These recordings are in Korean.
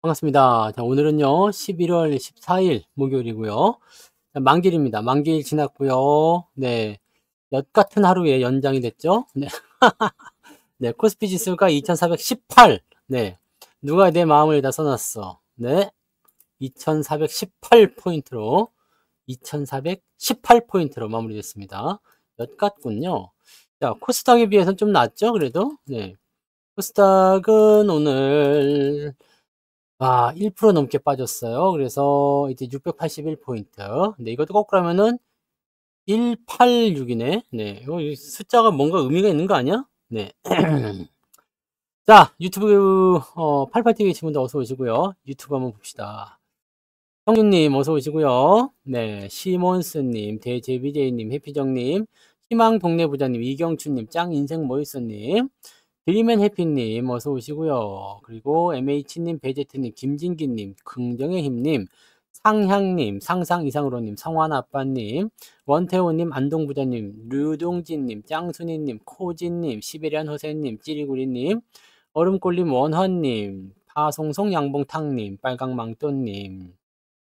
반갑습니다. 자, 오늘은요, 11월 14일 목요일이고요. 자, 만기일입니다. 만기일 지났고요. 네. 엿 같은 하루에 연장이 됐죠? 네. 네. 코스피 지수가 2418. 네. 누가 내 마음을 여기다 써놨어? 네. 2418포인트로, 2418포인트로 마무리됐습니다. 엿 같군요. 자, 코스닥에 비해서는 좀 낫죠? 그래도? 네. 코스닥은 오늘 1% 넘게 빠졌어요. 그래서 이제 681포인트. 근데 이것도 거꾸로 하면은 186이네. 네. 이 숫자가 뭔가 의미가 있는 거 아니야? 네. 자, 유튜브, 팔팔TV 친구들 어서 오시고요. 유튜브 한번 봅시다. 형준님 어서 오시고요. 네. 시몬스님, 대제비제이님, 해피정님, 희망동네부자님, 이경춘님, 짱인생모있어님, 드림앤 해피님 어서 오시고요. 그리고 MH님, 베제트님, 김진기님, 긍정의 힘님, 상향님, 상상 이상으로님, 성환아빠님, 원태호님, 안동부자님, 류동진님, 짱순이님, 코진님, 시베리안 허세님, 찌리구리님, 얼음골님, 원헌님, 파송송 양봉탕님, 빨강망토님,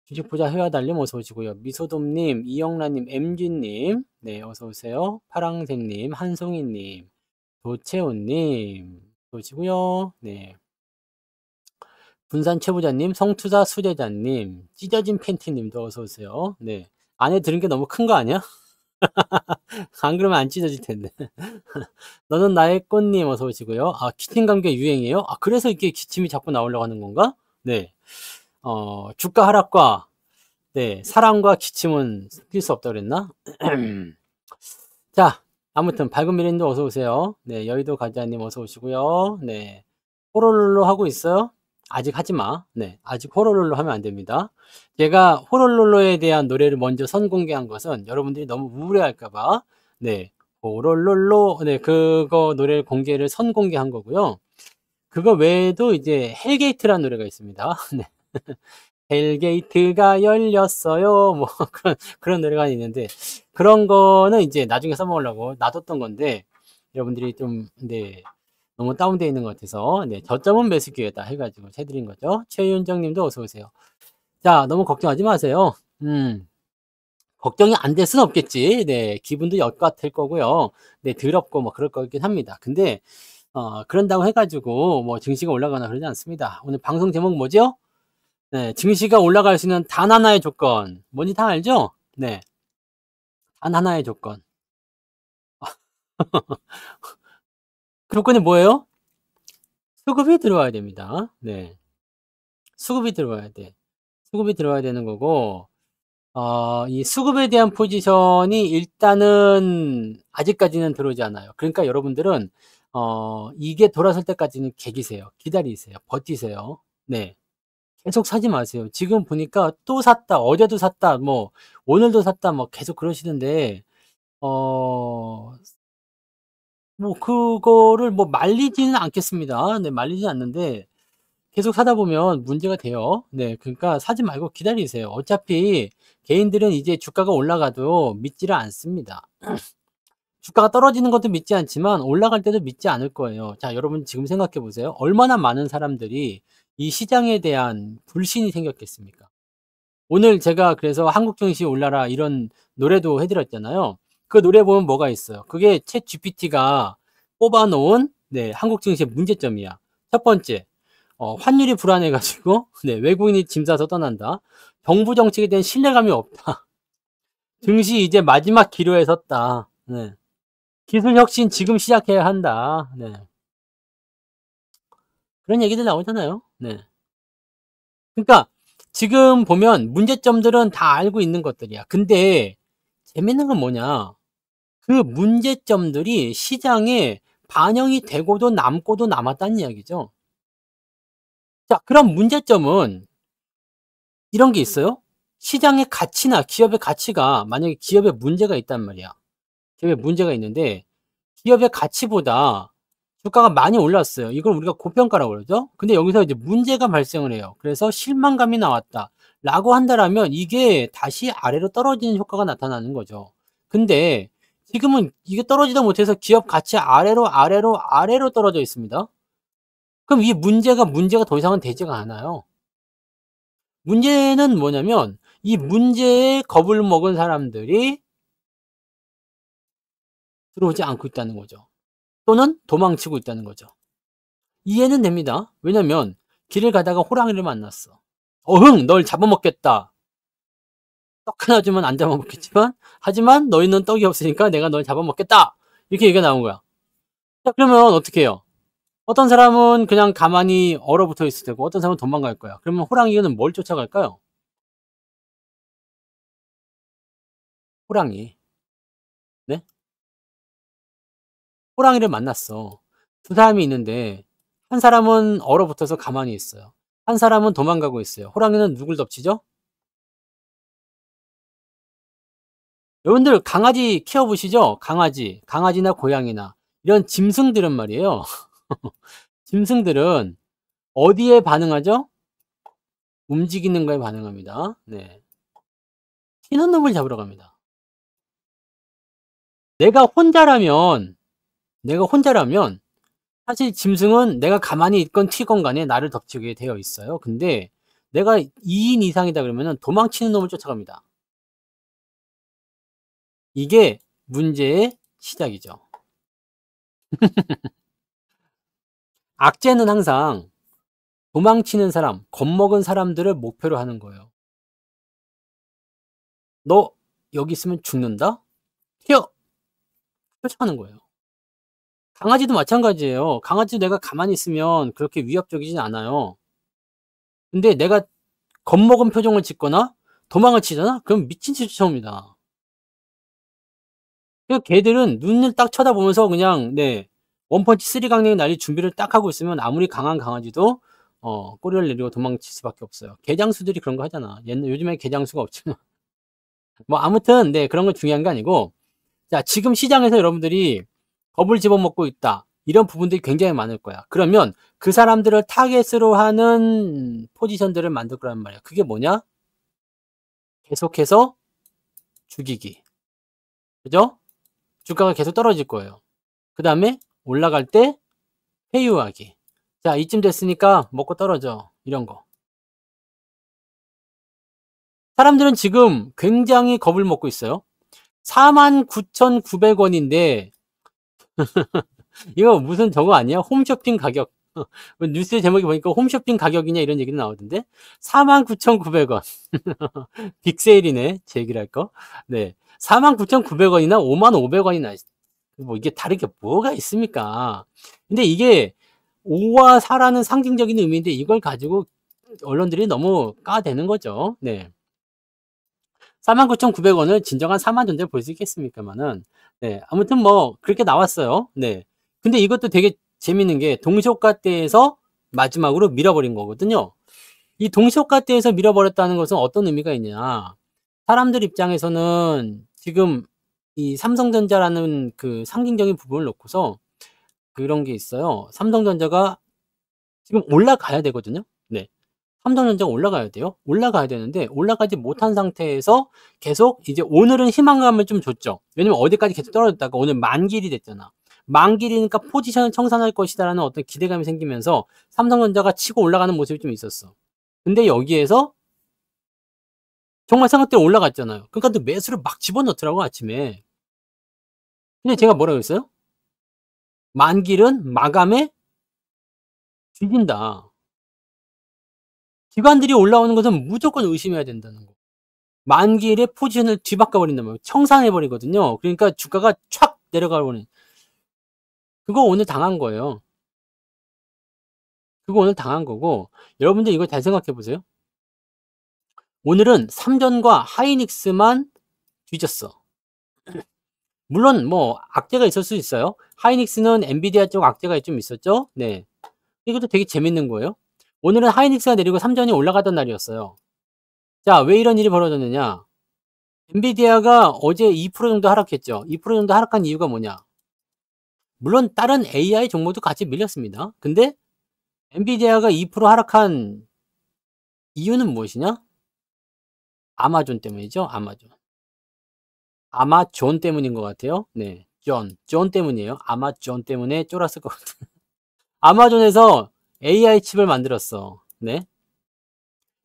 주식부자 회화달님 어서 오시고요. 미소돔님, 이영란님, MG님, 네 어서 오세요. 파랑새님, 한송이님, 도채호님 오시고요. 네. 분산 최부자님, 성투자 수제자님, 찢어진 팬티님도 어서 오세요. 네. 안에 들은 게 너무 큰 거 아니야? 안 그러면 안 찢어질 텐데. 너는 나의 꽃님 어서 오시고요. 기침 감기 유행이에요? 그래서 이렇게 기침이 자꾸 나오려고 하는 건가? 네. 주가 하락과 네, 사랑과 기침은 섞일 수 없다 그랬나? 자, 아무튼 밝은 미래님도 어서 오세요. 네, 여의도 가자님 어서 오시고요. 네, 호롤롤로 하고 있어요? 아직 하지 마. 네, 아직 호롤롤로 하면 안 됩니다. 제가 호롤롤로에 대한 노래를 먼저 선공개한 것은 여러분들이 너무 우울해할까봐 네, 호롤롤로 네, 그거 노래 공개를 선공개한 거고요. 그거 외에도 이제 헬게이트라는 노래가 있습니다. 네. 헬게이트가 열렸어요. 뭐 그런 노래가 있는데 그런 거는 이제 나중에 써먹으려고 놔뒀던 건데 여러분들이 좀 네, 너무 다운되어 있는 것 같아서 네, 저점은 매수 기회다 해가지고 해드린 거죠. 최윤정님도 어서 오세요. 자, 너무 걱정하지 마세요. 걱정이 안 될 수는 없겠지. 네, 기분도 엿같을 거고요. 네, 더럽고 뭐 그럴 거긴 합니다. 근데 그런다고 해가지고 뭐 증시가 올라가나 그러지 않습니다. 오늘 방송 제목 뭐죠? 네, 증시가 올라갈 수 있는 단 하나의 조건. 뭔지 다 알죠? 네. 단 하나의 조건. 그 조건이 뭐예요? 수급이 들어와야 됩니다. 네. 수급이 들어와야 돼. 수급이 들어와야 되는 거고, 이 수급에 대한 포지션이 일단은 아직까지는 들어오지 않아요. 그러니까 여러분들은, 이게 돌아설 때까지는 계기세요. 기다리세요. 버티세요. 네. 계속 사지 마세요. 지금 보니까 또 샀다, 어제도 샀다, 뭐, 오늘도 샀다, 뭐, 계속 그러시는데, 뭐, 그거를 뭐 말리지는 않겠습니다. 네, 말리지 않는데, 계속 사다 보면 문제가 돼요. 네, 그러니까 사지 말고 기다리세요. 어차피 개인들은 이제 주가가 올라가도 믿지를 않습니다. 주가가 떨어지는 것도 믿지 않지만 올라갈 때도 믿지 않을 거예요. 자, 여러분 지금 생각해 보세요. 얼마나 많은 사람들이 이 시장에 대한 불신이 생겼겠습니까? 오늘 제가 그래서 한국 증시 올라라 이런 노래도 해드렸잖아요. 그 노래 보면 뭐가 있어요? 그게 챗 GPT가 뽑아놓은 네, 한국 증시의 문제점이야. 첫 번째, 환율이 불안해가지고 네, 외국인이 짐 싸서 떠난다. 정부 정책에 대한 신뢰감이 없다. 증시 이제 마지막 기로에 섰다. 네. 기술 혁신 지금 시작해야 한다. 네. 그런 얘기들 나오잖아요. 네. 그러니까 지금 보면 문제점들은 다 알고 있는 것들이야. 근데 재밌는 건 뭐냐? 그 문제점들이 시장에 반영이 되고도 남고도 남았다는 이야기죠. 자, 그럼 문제점은 이런 게 있어요. 시장의 가치나 기업의 가치가 만약에 기업에 문제가 있단 말이야. 기업에 문제가 있는데 기업의 가치보다 주가가 많이 올랐어요. 이걸 우리가 고평가라고 그러죠. 근데 여기서 이제 문제가 발생을 해요. 그래서 실망감이 나왔다. 라고 한다라면 이게 다시 아래로 떨어지는 효과가 나타나는 거죠. 근데 지금은 이게 떨어지다 못해서 기업 가치 아래로 떨어져 있습니다. 그럼 이 문제가 더 이상은 되지가 않아요. 문제는 뭐냐면 이 문제에 겁을 먹은 사람들이 들어오지 않고 있다는 거죠. 또는 도망치고 있다는 거죠. 이해는 됩니다. 왜냐면 길을 가다가 호랑이를 만났어. 어흥! 널 잡아먹겠다. 떡 하나 주면 안 잡아먹겠지만 하지만 너희는 떡이 없으니까 내가 널 잡아먹겠다. 이렇게 얘기가 나온 거야. 자, 그러면 어떻게 해요? 어떤 사람은 그냥 가만히 얼어붙어 있을 테고 어떤 사람은 도망갈 거야. 그러면 호랑이는 뭘 쫓아갈까요? 호랑이. 네? 호랑이를 만났어. 두 사람이 있는데 한 사람은 얼어붙어서 가만히 있어요. 한 사람은 도망가고 있어요. 호랑이는 누굴 덮치죠? 여러분들 강아지 키워보시죠? 강아지나 고양이나 이런 짐승들은 말이에요. 짐승들은 어디에 반응하죠? 움직이는 거에 반응합니다. 네. 튀는 놈을 잡으러 갑니다. 내가 혼자라면 사실 짐승은 내가 가만히 있건 튀건 간에 나를 덮치게 되어 있어요. 근데 내가 2인 이상이다 그러면은 도망치는 놈을 쫓아갑니다. 이게 문제의 시작이죠. 악재는 항상 도망치는 사람, 겁먹은 사람들을 목표로 하는 거예요. 너 여기 있으면 죽는다? 튀어! 쫓아가는 거예요. 강아지도 마찬가지예요. 강아지도 내가 가만히 있으면 그렇게 위협적이진 않아요. 근데 내가 겁먹은 표정을 짓거나 도망을 치잖아? 그럼 미친 듯이 쫓아옵니다. 그 개들은 눈을 딱 쳐다보면서 그냥 원펀치 쓰리강냉이 날릴 준비를 딱 하고 있으면 아무리 강한 강아지도 꼬리를 내리고 도망칠 수밖에 없어요. 개장수들이 그런 거 하잖아. 요즘에 개장수가 없지만 뭐 아무튼 그런 건 중요한 게 아니고, 자, 지금 시장에서 여러분들이 겁을 집어먹고 있다. 이런 부분들이 굉장히 많을 거야. 그러면 그 사람들을 타겟으로 하는 포지션들을 만들 거란 말이야. 그게 뭐냐? 계속해서 죽이기. 그죠? 주가가 계속 떨어질 거예요. 그 다음에 올라갈 때 회유하기. 자, 이쯤 됐으니까 먹고 떨어져. 이런 거. 사람들은 지금 굉장히 겁을 먹고 있어요. 49,900원인데 이거 무슨 저거 아니야? 홈쇼핑 가격. 뉴스 제목이 보니까 홈쇼핑 가격이냐 이런 얘기도 나오던데 49,900원. 빅세일이네. 제 얘기를 할 거. 네. 49,900원이나 55,500원이나 뭐 이게 다르게 뭐가 있습니까? 근데 이게 5와 4라는 상징적인 의미인데 이걸 가지고 언론들이 너무 까대는 거죠. 네. 49,900원을 진정한 4만 전대로 볼 수 있겠습니까만은, 네. 아무튼 뭐, 그렇게 나왔어요. 네. 근데 이것도 되게 재밌는 게, 동시호가대에서 마지막으로 밀어버린 거거든요. 이 동시호가대에서 밀어버렸다는 것은 어떤 의미가 있냐. 사람들 입장에서는 지금 이 삼성전자라는 그 상징적인 부분을 놓고서 그런 게 있어요. 삼성전자가 지금 올라가야 되거든요. 네. 삼성전자가 올라가야 돼요. 올라가야 되는데 올라가지 못한 상태에서 계속 이제 오늘은 희망감을 좀 줬죠. 왜냐면 어디까지 계속 떨어졌다가 오늘 만길이 됐잖아. 만길이니까 포지션을 청산할 것이다라는 어떤 기대감이 생기면서 삼성전자가 치고 올라가는 모습이 좀 있었어. 근데 여기에서 정말 생각대로 올라갔잖아요. 그러니까 또 매수를 막 집어넣더라고 아침에. 근데 제가 뭐라고 했어요? 만길은 마감에 뒤진다. 기관들이 올라오는 것은 무조건 의심해야 된다는 거. 만기일에 포지션을 뒤바꿔 버린단 말이에요. 청산해 버리거든요. 그러니까 주가가 촥 내려가 버리는. 그거 오늘 당한 거예요. 그거 오늘 당한 거고, 여러분들 이거 잘 생각해 보세요. 오늘은 삼전과 하이닉스만 뒤졌어. 물론 뭐 악재가 있을 수 있어요. 하이닉스는 엔비디아 쪽 악재가 좀 있었죠. 네. 이것도 되게 재밌는 거예요. 오늘은 하이닉스가 내리고 삼전이 올라가던 날이었어요. 자, 왜 이런 일이 벌어졌느냐? 엔비디아가 어제 2% 정도 하락했죠. 2% 정도 하락한 이유가 뭐냐? 물론 다른 AI 종목도 같이 밀렸습니다. 근데 엔비디아가 2% 하락한 이유는 무엇이냐? 아마존 때문이죠. 아마존 때문인 것 같아요. 네, 존 때문이에요. 아마존 때문에 쫄았을 것 같아요. 아마존에서 AI 칩을 만들었어. 네.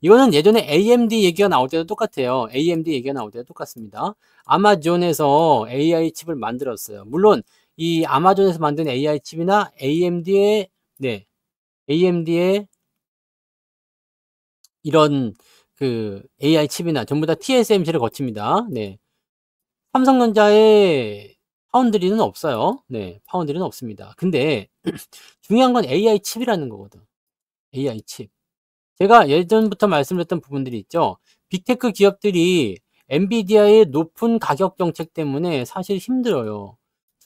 이거는 예전에 AMD 얘기가 나올 때도 똑같아요. AMD 얘기가 나올 때도 똑같습니다. 아마존에서 AI 칩을 만들었어요. 물론 이 아마존에서 만든 AI 칩이나 AMD의 네, AMD의 이런 그 AI 칩이나 전부 다 TSMC를 거칩니다. 네. 삼성전자에 파운드리는 없어요. 네. 파운드리는 없습니다. 근데 중요한 건 AI 칩이라는 거거든. AI 칩. 제가 예전부터 말씀드렸던 부분들이 있죠. 빅테크 기업들이 엔비디아의 높은 가격 정책 때문에 사실 힘들어요.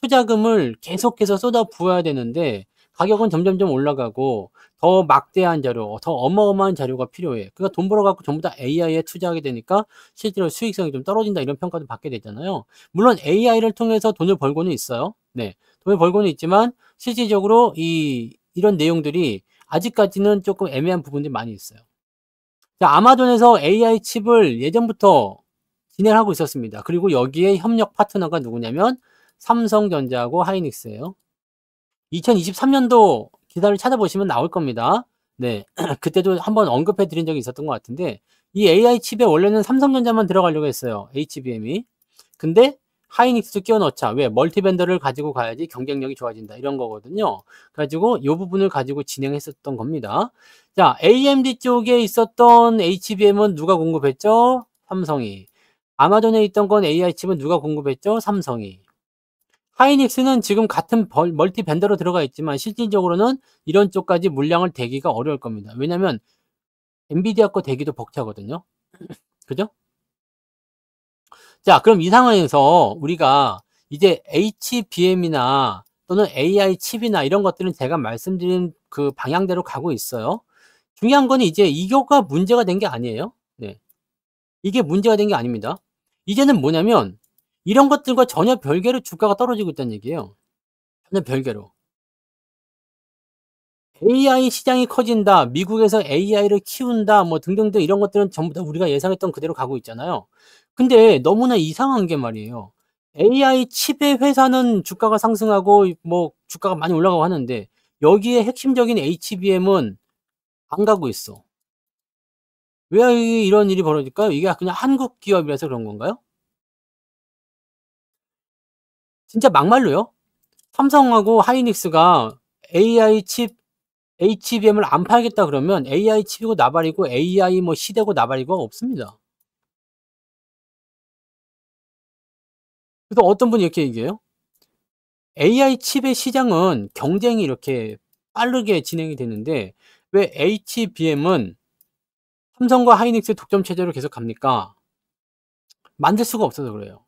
투자금을 계속해서 쏟아 부어야 되는데 가격은 점점점 올라가고 더 막대한 자료, 더 어마어마한 자료가 필요해. 그러니까 돈 벌어 갖고 전부 다 AI에 투자하게 되니까 실제로 수익성이 좀 떨어진다 이런 평가도 받게 되잖아요. 물론 AI를 통해서 돈을 벌고는 있어요. 네. 돈을 벌고는 있지만 실질적으로 이런 내용들이 아직까지는 조금 애매한 부분들이 많이 있어요. 자, 아마존에서 AI 칩을 예전부터 진행하고 있었습니다. 그리고 여기에 협력 파트너가 누구냐면 삼성전자하고 하이닉스예요. 2023년도 기사를 찾아보시면 나올 겁니다. 네, 그때도 한번 언급해 드린 적이 있었던 것 같은데 이 AI 칩에 원래는 삼성전자만 들어가려고 했어요. HBM이. 근데 하이닉스도 끼워 넣자. 왜? 멀티밴더를 가지고 가야지 경쟁력이 좋아진다. 이런 거거든요. 가지고 이 부분을 가지고 진행했었던 겁니다. 자, AMD 쪽에 있었던 HBM은 누가 공급했죠? 삼성이. 아마존에 있던 건 AI 칩은 누가 공급했죠? 삼성이. 하이닉스는 지금 같은 멀티밴더로 들어가 있지만 실질적으로는 이런 쪽까지 물량을 대기가 어려울 겁니다. 왜냐면 엔비디아 거 대기도 벅차거든요. 그죠? 자, 그럼 이 상황에서 우리가 이제 HBM이나 또는 AI 칩이나 이런 것들은 제가 말씀드린 그 방향대로 가고 있어요. 중요한 건 이제 이거가 문제가 된 게 아니에요. 네. 이게 문제가 된 게 아닙니다. 이제는 뭐냐면 이런 것들과 전혀 별개로 주가가 떨어지고 있다는 얘기예요. 전혀 별개로. AI 시장이 커진다. 미국에서 AI를 키운다. 뭐 등등등 이런 것들은 전부 다 우리가 예상했던 그대로 가고 있잖아요. 근데 너무나 이상한 게 말이에요. AI 칩의 회사는 주가가 상승하고 뭐 주가가 많이 올라가고 하는데 여기에 핵심적인 HBM은 안 가고 있어. 왜 이런 일이 벌어질까요? 이게 그냥 한국 기업이라서 그런 건가요? 진짜 막말로요. 삼성하고 하이닉스가 AI 칩 HBM을 안 팔겠다 그러면 AI 칩이고 나발이고 AI 뭐 시대고 나발이고 없습니다. 그래서 어떤 분이 이렇게 얘기해요. AI 칩의 시장은 경쟁이 이렇게 빠르게 진행이 되는데 왜 HBM은 삼성과 하이닉스 독점 체제로 계속 갑니까? 만들 수가 없어서 그래요.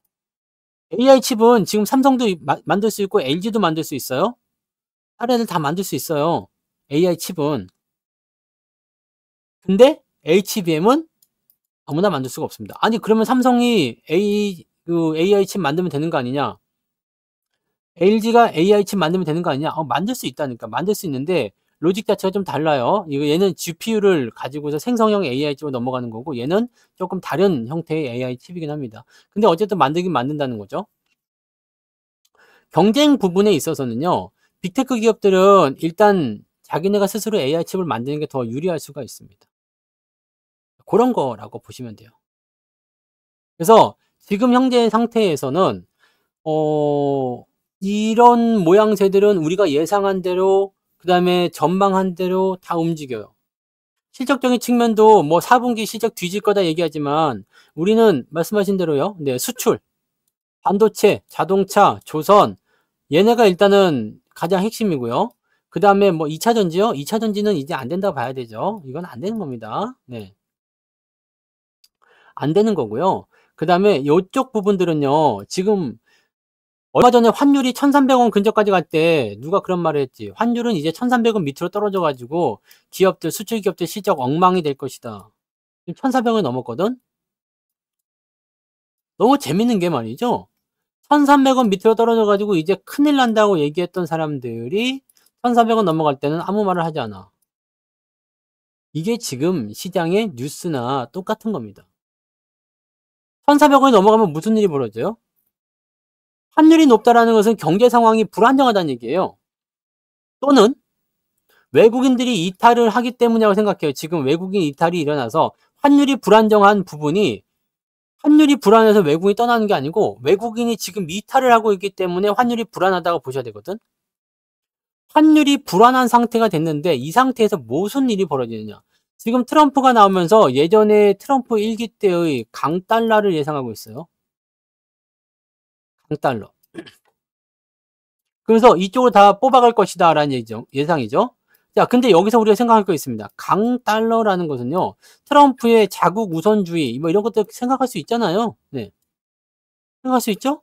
AI 칩은 지금 삼성도 만들 수 있고 LG도 만들 수 있어요. 다른 애들 다 만들 수 있어요. AI 칩은. 근데 HBM은 아무나 만들 수가 없습니다. 아니 그러면 삼성이 AI 칩 만들면 되는 거 아니냐? LG가 AI 칩 만들면 되는 거 아니냐? 만들 수 있다니까. 만들 수 있는데 로직 자체가 좀 달라요. 이거 얘는 GPU를 가지고서 생성형 AI 칩으로 넘어가는 거고 얘는 조금 다른 형태의 AI 칩이긴 합니다. 근데 어쨌든 만들긴 만든다는 거죠. 경쟁 부분에 있어서는요. 빅테크 기업들은 일단 자기네가 스스로 AI 칩을 만드는 게 더 유리할 수가 있습니다. 그런 거라고 보시면 돼요. 그래서 지금 현재 상태에서는 어 이런 모양새들은 우리가 예상한 대로 그다음에 전망한 대로 다 움직여요. 실적적인 측면도 뭐 4분기 실적 뒤질 거다 얘기하지만 우리는 말씀하신 대로요. 네, 수출, 반도체, 자동차, 조선 얘네가 일단은 가장 핵심이고요. 그다음에 뭐 2차 전지요? 2차 전지는 이제 안 된다고 봐야 되죠. 이건 안 되는 겁니다. 네. 안 되는 거고요. 그다음에 요쪽 부분들은요. 지금 얼마 전에 환율이 1,300원 근처까지 갈 때 누가 그런 말을 했지. 환율은 이제 1,300원 밑으로 떨어져 가지고 기업들 수출 기업들 실적 엉망이 될 것이다. 지금 1,400원이 넘었거든. 너무 재밌는 게 말이죠. 1,300원 밑으로 떨어져 가지고 이제 큰일 난다고 얘기했던 사람들이 1,400원 넘어갈 때는 아무 말을 하지 않아. 이게 지금 시장의 뉴스나 똑같은 겁니다. 1,400원이 넘어가면 무슨 일이 벌어져요? 환율이 높다라는 것은 경제 상황이 불안정하다는 얘기예요. 또는 외국인들이 이탈을 하기 때문이라고 생각해요. 지금 외국인 이탈이 일어나서 환율이 불안정한 부분이 환율이 불안해서 외국인이 떠나는 게 아니고 외국인이 지금 이탈을 하고 있기 때문에 환율이 불안하다고 보셔야 되거든. 환율이 불안한 상태가 됐는데 이 상태에서 무슨 일이 벌어지느냐. 지금 트럼프가 나오면서 예전에 트럼프 1기 때의 강달러를 예상하고 있어요. 강달러. 그래서 이쪽으로 다 뽑아갈 것이다 라는 얘기죠. 예상이죠. 자, 근데 여기서 우리가 생각할 거 있습니다. 강달러라는 것은요, 트럼프의 자국 우선주의, 뭐 이런 것들 생각할 수 있잖아요. 네. 생각할 수 있죠?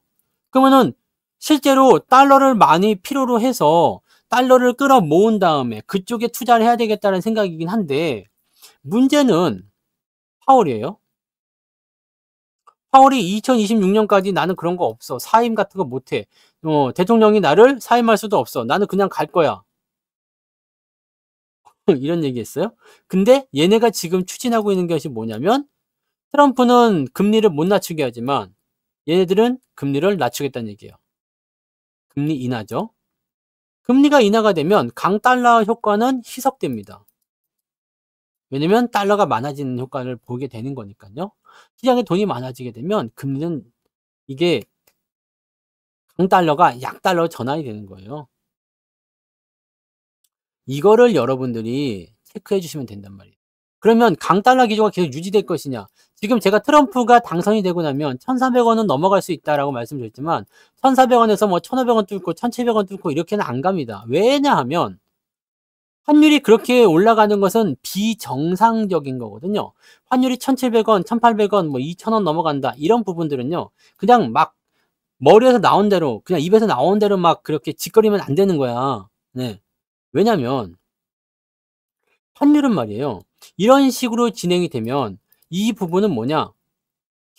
그러면은 실제로 달러를 많이 필요로 해서 달러를 끌어 모은 다음에 그쪽에 투자를 해야 되겠다는 생각이긴 한데, 문제는 파월이에요. 파월이 2026년까지 나는 그런 거 없어. 사임 같은 거 못 해. 대통령이 나를 사임할 수도 없어. 나는 그냥 갈 거야. 이런 얘기했어요. 근데 얘네가 지금 추진하고 있는 것이 뭐냐면 트럼프는 금리를 못 낮추게 하지만 얘네들은 금리를 낮추겠다는 얘기예요. 금리 인하죠. 금리가 인하가 되면 강달러 효과는 희석됩니다. 왜냐면 달러가 많아지는 효과를 보게 되는 거니까요. 시장에 돈이 많아지게 되면 금리는 이게 강달러가 약달러로 전환이 되는 거예요. 이거를 여러분들이 체크해 주시면 된단 말이에요. 그러면 강달러 기조가 계속 유지될 것이냐. 지금 제가 트럼프가 당선이 되고 나면 1,400원은 넘어갈 수 있다라고 말씀드렸지만 1,400원에서 뭐 1,500원 뚫고 1,700원 뚫고 이렇게는 안 갑니다. 왜냐하면 환율이 그렇게 올라가는 것은 비정상적인 거거든요. 환율이 1,700원, 1,800원, 뭐 2,000원 넘어간다. 이런 부분들은요. 그냥 막 머리에서 나온 대로, 그냥 입에서 나온 대로 막 그렇게 짓거리면 안 되는 거야. 네. 왜냐면 환율은 말이에요. 이런 식으로 진행이 되면 이 부분은 뭐냐?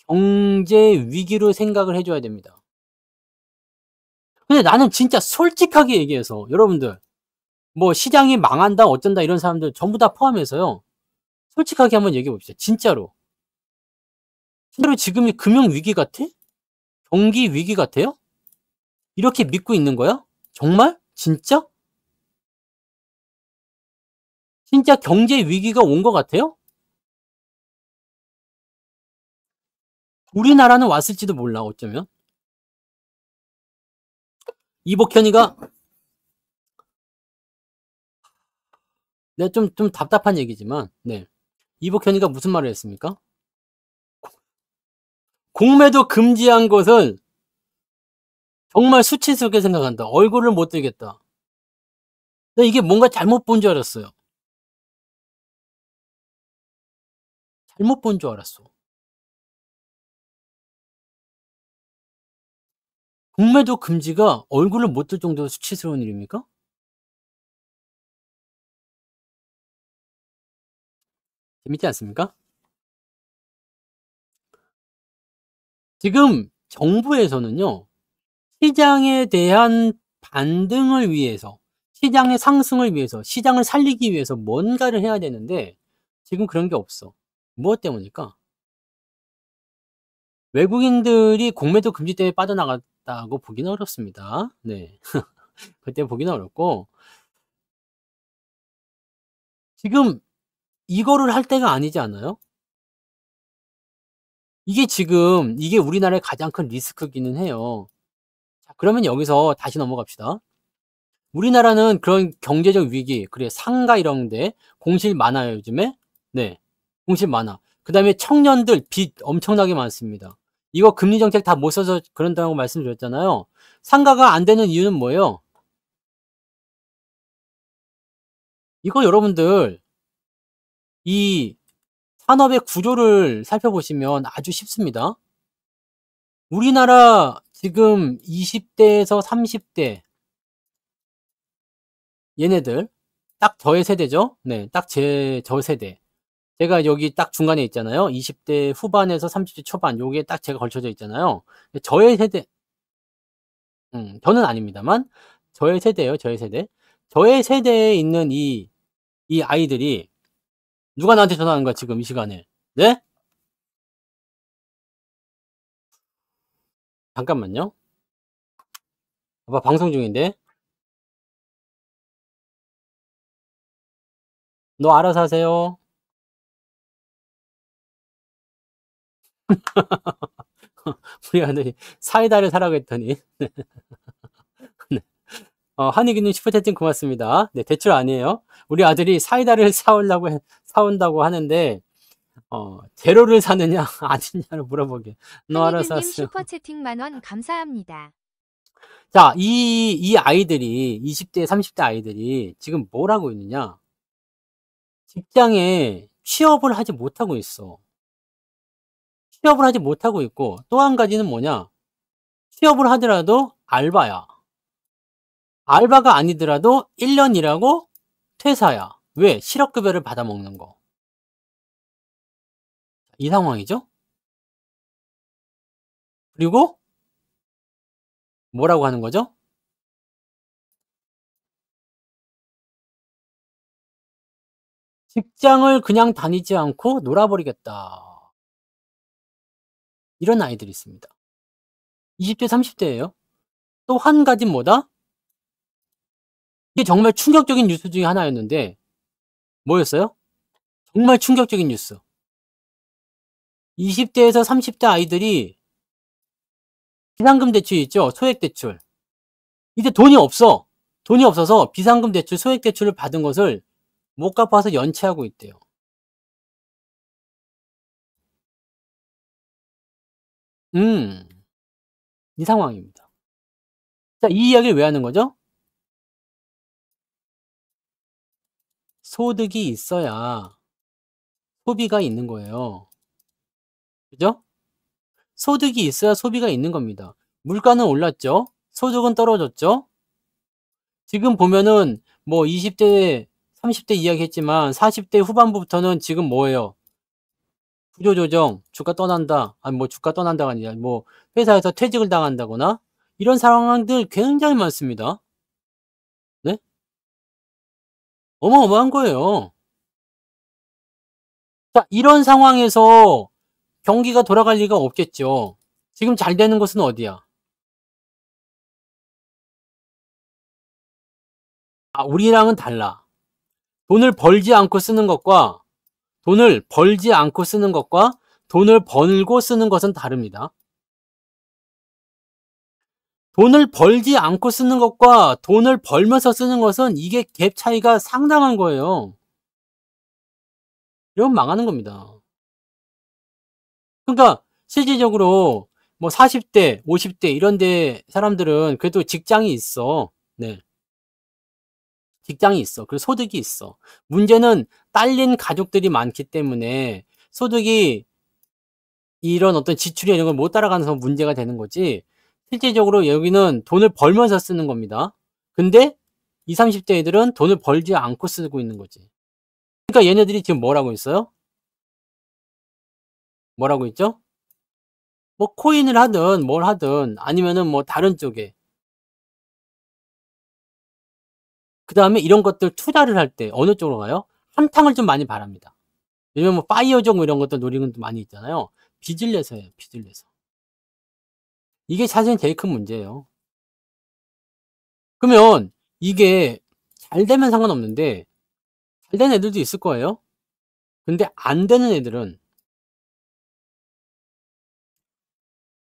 경제 위기로 생각을 해줘야 됩니다. 근데 나는 진짜 솔직하게 얘기해서 여러분들 뭐 시장이 망한다 어쩐다 이런 사람들 전부 다 포함해서요. 솔직하게 한번 얘기해 봅시다. 진짜로. 진짜로 지금이 금융 위기 같아? 경기 위기 같아요? 이렇게 믿고 있는 거야? 정말? 진짜? 진짜 경제 위기가 온 것 같아요? 우리나라는 왔을지도 몰라 어쩌면. 이복현이가 내가 좀 답답한 얘기지만 네. 이복현이가 무슨 말을 했습니까? 공매도 금지한 것은 정말 수치스럽게 생각한다. 얼굴을 못 들겠다. 근데 이게 뭔가 잘못 본 줄 알았어요. 잘못 본 줄 알았어. 공매도 금지가 얼굴을 못 들 정도로 수치스러운 일입니까? 재밌지 않습니까? 지금 정부에서는요. 시장에 대한 반등을 위해서, 시장의 상승을 위해서, 시장을 살리기 위해서 뭔가를 해야 되는데 지금 그런 게 없어. 무엇 때문일까? 외국인들이 공매도 금지 때문에 빠져나갔다고 보기는 어렵습니다. 네. 그때 보기는 어렵고 지금 이거를 할 때가 아니지 않아요? 이게 지금 이게 우리나라의 가장 큰 리스크기는 해요. 자, 그러면 여기서 다시 넘어갑시다. 우리나라는 그런 경제적 위기, 그래 상가 이런 데 공실 많아요, 요즘에. 네. 공실 많아. 그다음에 청년들 빚 엄청나게 많습니다. 이거 금리 정책 다 못 써서 그런다고 말씀드렸잖아요. 상가가 안 되는 이유는 뭐예요? 이거 여러분들 이 산업의 구조를 살펴보시면 아주 쉽습니다. 우리나라 지금 20 대에서 30대 얘네들 딱 저의 세대죠. 네. 딱 저 세대. 제가 여기 딱 중간에 있잖아요. 20대 후반에서 30대 초반 요게 딱 제가 걸쳐져 있잖아요. 저의 세대 저는 아닙니다만 저의 세대예요, 저의 세대. 저의 세대에 있는 이 아이들이 누가 나한테 전화하는 거야 지금 이 시간에. 네? 잠깐만요. 봐봐 방송 중인데. 너 알아서 하세요. 우리 아들이 사이다를 사라고 했더니 네. 한희규님 슈퍼채팅 고맙습니다. 네, 대출 아니에요. 우리 아들이 사이다를 사온다고 하는데 재료를 사느냐 아니냐를 물어보게. 너 알아서 한희규님 하세요. 슈퍼채팅 10,000원 감사합니다. 자, 이 아이들이 20대, 30대 아이들이 지금 뭘 하고 있느냐? 직장에 취업을 하지 못하고 있어. 취업을 하지 못하고 있고 또 한 가지는 뭐냐? 취업을 하더라도 알바야. 알바가 아니더라도 1년 일하고 퇴사야. 왜? 실업급여를 받아먹는 거. 이 상황이죠? 그리고 뭐라고 하는 거죠? 직장을 그냥 다니지 않고 놀아버리겠다. 이런 아이들이 있습니다. 20대, 30대예요. 또 한 가지는 뭐다? 이게 정말 충격적인 뉴스 중에 하나였는데 뭐였어요? 정말 충격적인 뉴스. 20대에서 30대 아이들이 비상금 대출 있죠? 소액 대출. 이제 돈이 없어. 돈이 없어서 비상금 대출, 소액 대출을 받은 것을 못 갚아서 연체하고 있대요. 이 상황입니다. 자, 이 이야기를 왜 하는 거죠? 소득이 있어야 소비가 있는 거예요. 그죠? 소득이 있어야 소비가 있는 겁니다. 물가는 올랐죠? 소득은 떨어졌죠? 지금 보면은 뭐 20대, 30대 이야기했지만 40대 후반부부터는 지금 뭐예요? 구조조정, 주가 떠난다. 아니 뭐 주가 떠난다가 아니라 뭐 회사에서 퇴직을 당한다거나 이런 상황들 굉장히 많습니다. 네? 어마어마한 거예요. 자, 이런 상황에서 경기가 돌아갈 리가 없겠죠. 지금 잘 되는 곳은 어디야? 우리랑은 달라. 돈을 벌지 않고 쓰는 것과 돈을 벌지 않고 쓰는 것과 돈을 벌고 쓰는 것은 다릅니다. 돈을 벌지 않고 쓰는 것과 돈을 벌면서 쓰는 것은 이게 갭 차이가 상당한 거예요. 이러면 망하는 겁니다. 그러니까 실질적으로 뭐 40대, 50대 이런 데 사람들은 그래도 직장이 있어. 네. 직장이 있어. 그리고 소득이 있어. 문제는 딸린 가족들이 많기 때문에 소득이 이런 어떤 지출이나 이런 걸 못 따라가서 문제가 되는 거지. 실질적으로 여기는 돈을 벌면서 쓰는 겁니다. 근데 20, 30대 애들은 돈을 벌지 않고 쓰고 있는 거지. 그러니까 얘네들이 지금 뭐라고 있어요? 뭐라고 있죠? 뭐 코인을 하든 뭘 하든 아니면은 뭐 다른 쪽에 그다음에 이런 것들 투자를 할 때 어느 쪽으로 가요? 한탕을 좀 많이 바랍니다. 왜냐면 뭐 파이어족 뭐 이런 것들 노리는 많이 있잖아요. 빚을 내서 해요. 빚을 내서. 이게 사실 제일 큰 문제예요. 그러면 이게 잘 되면 상관없는데 잘 되는 애들도 있을 거예요. 근데 안 되는 애들은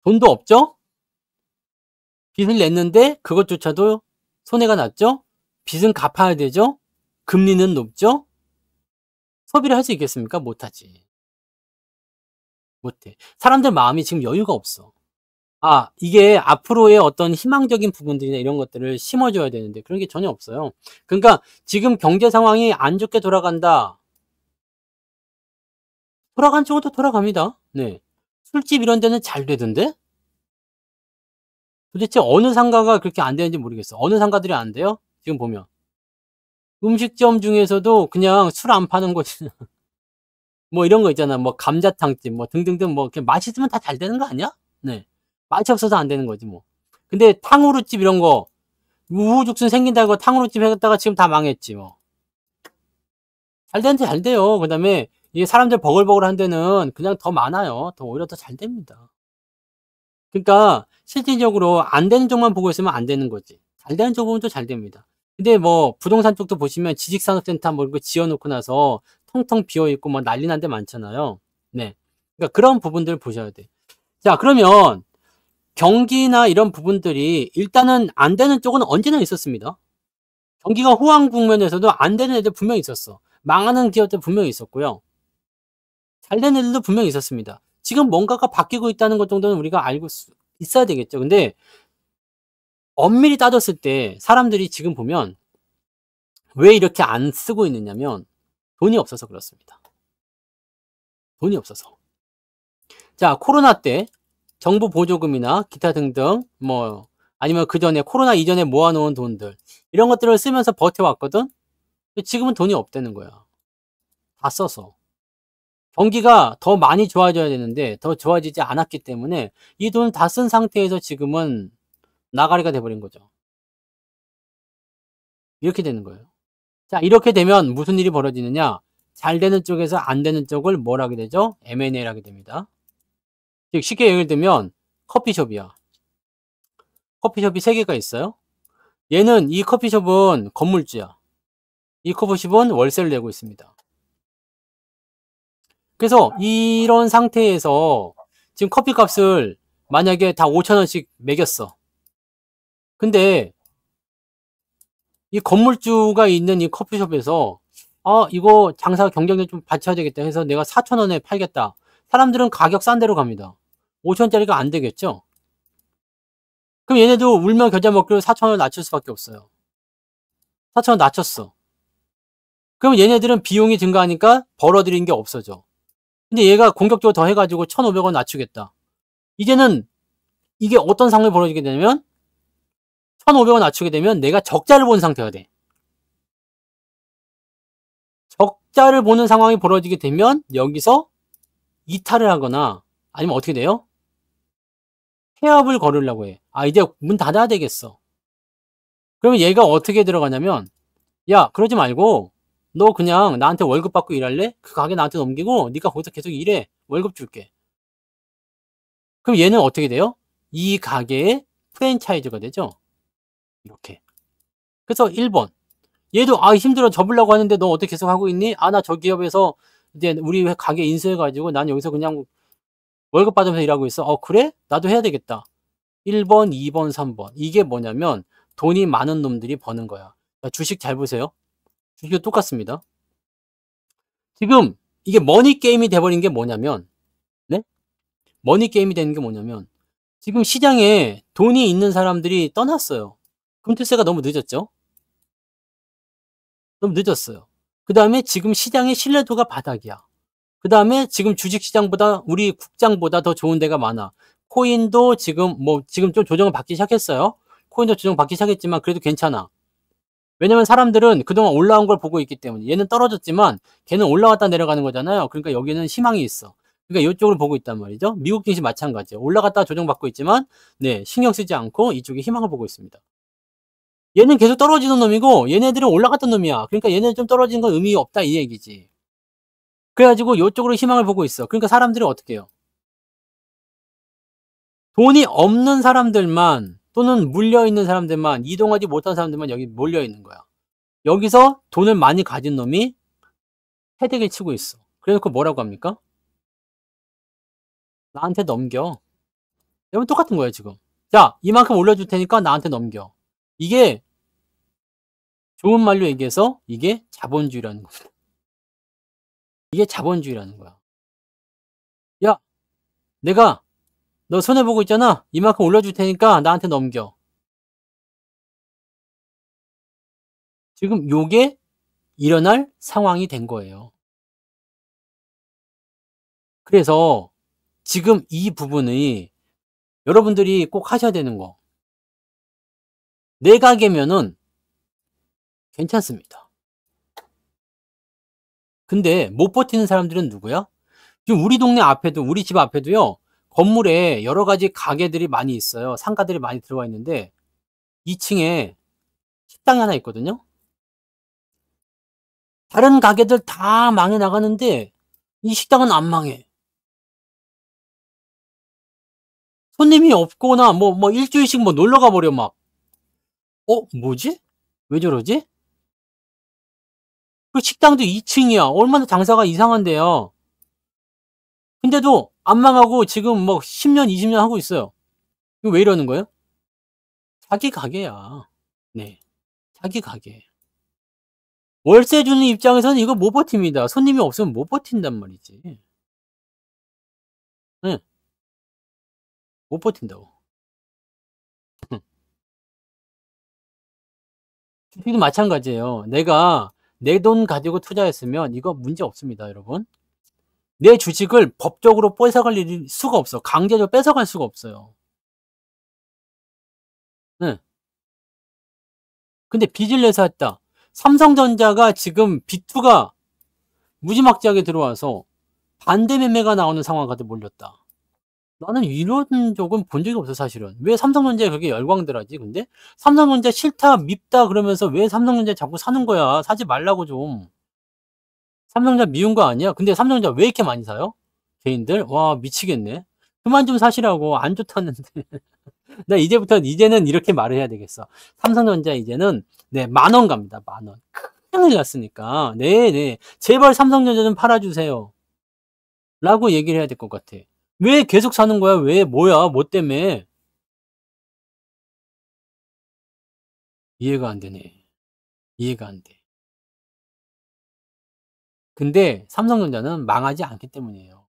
돈도 없죠? 빚을 냈는데 그것조차도 손해가 났죠? 빚은 갚아야 되죠? 금리는 높죠? 소비를 할 수 있겠습니까? 못하지. 못해. 사람들 마음이 지금 여유가 없어. 이게 앞으로의 어떤 희망적인 부분들이나 이런 것들을 심어줘야 되는데 그런 게 전혀 없어요. 그러니까 지금 경제 상황이 안 좋게 돌아간다. 돌아간 쪽으로 돌아갑니다. 네. 술집 이런 데는 잘 되던데? 도대체 어느 상가가 그렇게 안 되는지 모르겠어. 어느 상가들이 안 돼요? 지금 보면. 음식점 중에서도 그냥 술 안 파는 곳이 뭐 이런 거 있잖아. 뭐 감자탕집 뭐 등등등 뭐 그냥 맛있으면 다 잘 되는 거 아니야? 네. 맛이 없어서 안 되는 거지 뭐. 근데 탕후루집 이런 거 우후죽순 생긴다고 탕후루집 해갔다가 지금 다 망했지 뭐. 잘 되는데 잘 돼요. 그다음에 이게 사람들 버글버글한 데는 그냥 더 많아요. 더 오히려 더 잘 됩니다. 그러니까 실질적으로 안 되는 쪽만 보고 있으면 안 되는 거지. 잘 되는 쪽 보면 또 잘 됩니다. 근데 뭐 부동산 쪽도 보시면 지식산업센터 뭐 이런 거 지어 놓고 나서 텅텅 비어 있고 뭐 난리 난 데 많잖아요. 네. 그러니까 그런 부분들을 보셔야 돼. 자, 그러면 경기나 이런 부분들이 일단은 안 되는 쪽은 언제나 있었습니다. 경기가 호황 국면에서도 안 되는 애들 분명히 있었어. 망하는 기업들 분명히 있었고요. 잘 되는 애들도 분명히 있었습니다. 지금 뭔가가 바뀌고 있다는 것 정도는 우리가 알고 있어야 되겠죠. 근데 엄밀히 따졌을 때 사람들이 지금 보면 왜 이렇게 안 쓰고 있느냐면 돈이 없어서 그렇습니다. 돈이 없어서. 자, 코로나 때 정부 보조금이나 기타 등등 뭐 아니면 그전에 코로나 이전에 모아 놓은 돈들 이런 것들을 쓰면서 버텨왔거든. 근데 지금은 돈이 없다는 거야. 다 써서. 경기가 더 많이 좋아져야 되는데 더 좋아지지 않았기 때문에 이 돈을 다 쓴 상태에서 지금은 나가리가 돼 버린 거죠. 이렇게 되는 거예요. 자, 이렇게 되면 무슨 일이 벌어지느냐? 잘 되는 쪽에서 안 되는 쪽을 뭘 하게 되죠? M&A를 하게 됩니다. 즉 쉽게 예를 들면 커피숍이야. 커피숍이 3개가 있어요. 얘는 이 커피숍은 건물주야. 이 커피숍은 월세를 내고 있습니다. 그래서 이런 상태에서 지금 커피값을 만약에 다 5,000원씩 매겼어. 근데 이 건물주가 있는 이 커피숍에서 이거 장사 경쟁력 좀 받쳐야 되겠다 해서 내가 4,000원에 팔겠다. 사람들은 가격 싼 데로 갑니다. 5,000원짜리가 안 되겠죠? 그럼 얘네도 울며 겨자 먹기로 4,000원 낮출 수밖에 없어요. 4,000원 낮췄어. 그럼 얘네들은 비용이 증가하니까 벌어들인 게 없어져. 근데 얘가 공격적으로 더 해가지고 1,500원 낮추겠다. 이제는 이게 어떤 상황이 벌어지게 되냐면 1,500원 낮추게 되면 내가 적자를 본 상태가 돼. 적자를 보는 상황이 벌어지게 되면 여기서 이탈을 하거나 아니면 어떻게 돼요? 폐업을 걸으려고 해. 이제 문 닫아야 되겠어. 그러면 얘가 어떻게 들어가냐면 야, 그러지 말고 너 그냥 나한테 월급 받고 일할래? 그 가게 나한테 넘기고 네가 거기서 계속 일해. 월급 줄게. 그럼 얘는 어떻게 돼요? 이 가게의 프랜차이즈가 되죠. 이렇게. 그래서 1번. 얘도 힘들어 접으려고 하는데 너 어떻게 계속 하고 있니? 나 저 기업에서 이제 우리 가게 인수해가지고 난 여기서 그냥 월급 받으면서 일하고 있어. 그래? 나도 해야 되겠다. 1번, 2번, 3번. 이게 뭐냐면 돈이 많은 놈들이 버는 거야. 주식 잘 보세요. 주식도 똑같습니다. 지금 이게 머니 게임이 돼버린 게 뭐냐면, 네? 머니 게임이 되는 게 뭐냐면, 지금 시장에 돈이 있는 사람들이 떠났어요. 금투세가 너무 늦었죠? 너무 늦었어요. 그 다음에 지금 시장의 신뢰도가 바닥이야. 그 다음에 지금 주식시장보다 우리 국장보다 더 좋은 데가 많아. 코인도 지금 좀 조정을 받기 시작했어요. 코인도 조정 받기 시작했지만 그래도 괜찮아. 왜냐면 사람들은 그동안 올라온 걸 보고 있기 때문에 얘는 떨어졌지만 걔는 올라갔다 내려가는 거잖아요. 그러니까 여기는 희망이 있어. 그러니까 이쪽을 보고 있단 말이죠. 미국 증시 마찬가지예요. 올라갔다 조정받고 있지만 네, 신경 쓰지 않고 이쪽에 희망을 보고 있습니다. 얘는 계속 떨어지는 놈이고 얘네들은 올라갔던 놈이야. 그러니까 얘네는 좀 떨어지는 건 의미 없다 이 얘기지. 그래가지고 이쪽으로 희망을 보고 있어. 그러니까 사람들이 어떻게 해요? 돈이 없는 사람들만 또는 물려있는 사람들만 이동하지 못한 사람들만 여기 몰려있는 거야. 여기서 돈을 많이 가진 놈이 패대기를 치고 있어. 그래놓고 뭐라고 합니까? 나한테 넘겨. 여러분 똑같은 거예요 지금. 자, 이만큼 올려줄 테니까 나한테 넘겨. 이게 좋은 말로 얘기해서 이게 자본주의라는 겁니다. 이게 자본주의라는 거야. 야, 내가 너 손해보고 있잖아. 이만큼 올려줄 테니까 나한테 넘겨. 지금 요게 일어날 상황이 된 거예요. 그래서 지금 이 부분이 여러분들이 꼭 하셔야 되는 거. 내 가게면은 괜찮습니다. 근데 못 버티는 사람들은 누구야? 지금 우리 동네 앞에도 우리 집 앞에도요. 건물에 여러 가지 가게들이 많이 있어요. 상가들이 많이 들어와 있는데 2층에 식당이 하나 있거든요. 다른 가게들 다 망해 나가는데 이 식당은 안 망해. 손님이 없거나 뭐 일주일씩 놀러 가버려 막. 뭐지? 왜 저러지? 그 식당도 2층이야. 얼마나 장사가 이상한데요. 근데도 안 망하고 지금 뭐 10년, 20년 하고 있어요. 이거 왜 이러는 거예요? 자기 가게야. 네. 자기 가게. 월세 주는 입장에서는 이거 못 버팁니다. 손님이 없으면 못 버틴단 말이지. 네. 못 버틴다고. 주식도 마찬가지예요. 내가 내 돈 가지고 투자했으면 이거 문제 없습니다, 여러분. 내 주식을 법적으로 뺏어갈 일이 수가 없어. 강제로 뺏어갈 수가 없어요. 네. 근데 빚을 내서 했다. 삼성전자가 지금 B2가 무지막지하게 들어와서 반대 매매가 나오는 상황까지 몰렸다. 나는 이런 적은 본 적이 없어, 사실은. 왜 삼성전자에 그렇게 열광들하지, 근데? 삼성전자 싫다, 밉다, 그러면서 왜 삼성전자 자꾸 사는 거야? 사지 말라고 좀. 삼성전자 미운 거 아니야? 근데 삼성전자 왜 이렇게 많이 사요? 개인들? 와, 미치겠네. 그만 좀 사시라고. 안 좋다는데. 나 이제는 이렇게 말을 해야 되겠어. 삼성전자 이제는, 네, 10,000원 갑니다, 10,000원. 큰일 났으니까. 네네. 제발 삼성전자 좀 팔아주세요. 라고 얘기를 해야 될 것 같아. 왜 계속 사는 거야? 왜, 뭐야? 뭐 때문에? 이해가 안 되네. 이해가 안 돼. 근데 삼성전자는 망하지 않기 때문이에요.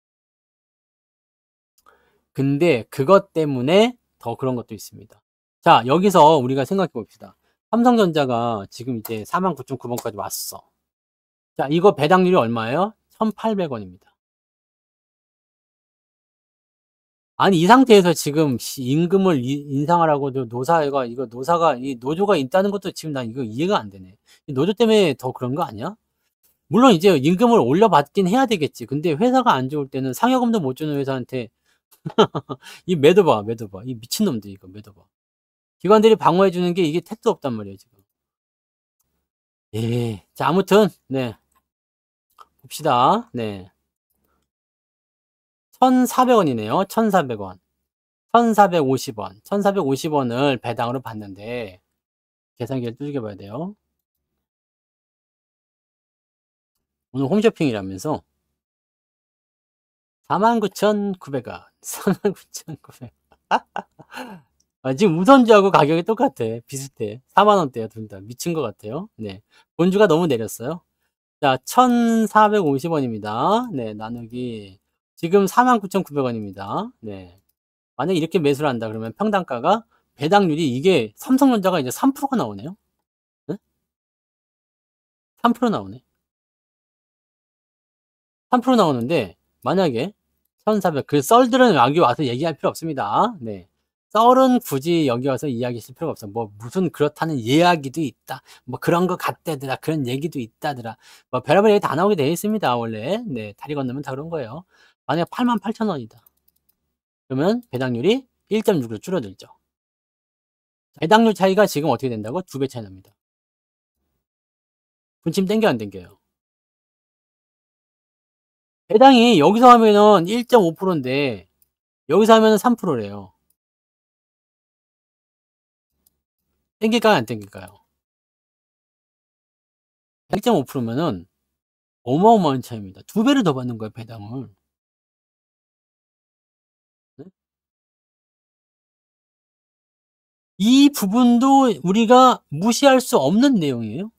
근데 그것 때문에 더 그런 것도 있습니다. 자, 여기서 우리가 생각해 봅시다. 삼성전자가 지금 이제 49,900원까지 왔어. 자, 이거 배당률이 얼마예요? 1,800원입니다. 아니, 이 상태에서 지금 임금을 인상하라고도 노사가, 이 노조가 있다는 것도 지금 난 이거 이해가 안 되네. 노조 때문에 더 그런 거 아니야? 물론 이제 임금을 올려받긴 해야 되겠지. 근데 회사가 안 좋을 때는 상여금도 못 주는 회사한테 이 매도봐, 매도봐. 이 미친놈들 이거 매도봐. 기관들이 방어해 주는 게 이게 택도 없단 말이에요, 지금. 예. 자, 아무튼 네. 봅시다. 네. 1,400원이네요. 1,400원. 1,450원. 1,450원을 배당으로 받는데 계산기를 두들겨 봐야 돼요. 오늘 홈쇼핑이라면서 49,900원. 49,900원. 아, 지금 우선주하고 가격이 똑같아. 비슷해. 4만 원대야, 둘 다. 미친 것 같아요. 네. 본주가 너무 내렸어요. 자, 1,450원입니다. 네, 나누기. 지금 49,900원입니다. 네. 만약에 이렇게 매수를 한다 그러면 평당가가 배당률이 이게 삼성전자가 이제 3%가 나오네요. 네? 3% 나오네. 3% 나오는데 만약에 1,400, 그 썰들은 여기 와서 얘기할 필요 없습니다. 네. 썰은 굳이 여기 와서 이야기하실 필요가 없어. 뭐 무슨 그렇다는 이야기도 있다. 뭐 그런 거 같다더라. 그런 얘기도 있다더라. 뭐 별의별 얘기 다 나오게 되어 있습니다. 원래. 네. 다리 건너면 다 그런 거예요. 만약에 88,000원이다. 그러면 배당률이 1.6으로 줄어들죠. 배당률 차이가 지금 어떻게 된다고? 2배 차이 납니다. 분침 땡겨 안 땡겨요? 배당이 여기서 하면은 1.5%인데 여기서 하면은 3%래요. 땡길까요? 안 땡길까요? 1.5%면은 어마어마한 차이입니다. 2배를 더 받는 거예요, 배당을. 네? 이 부분도 우리가 무시할 수 없는 내용이에요.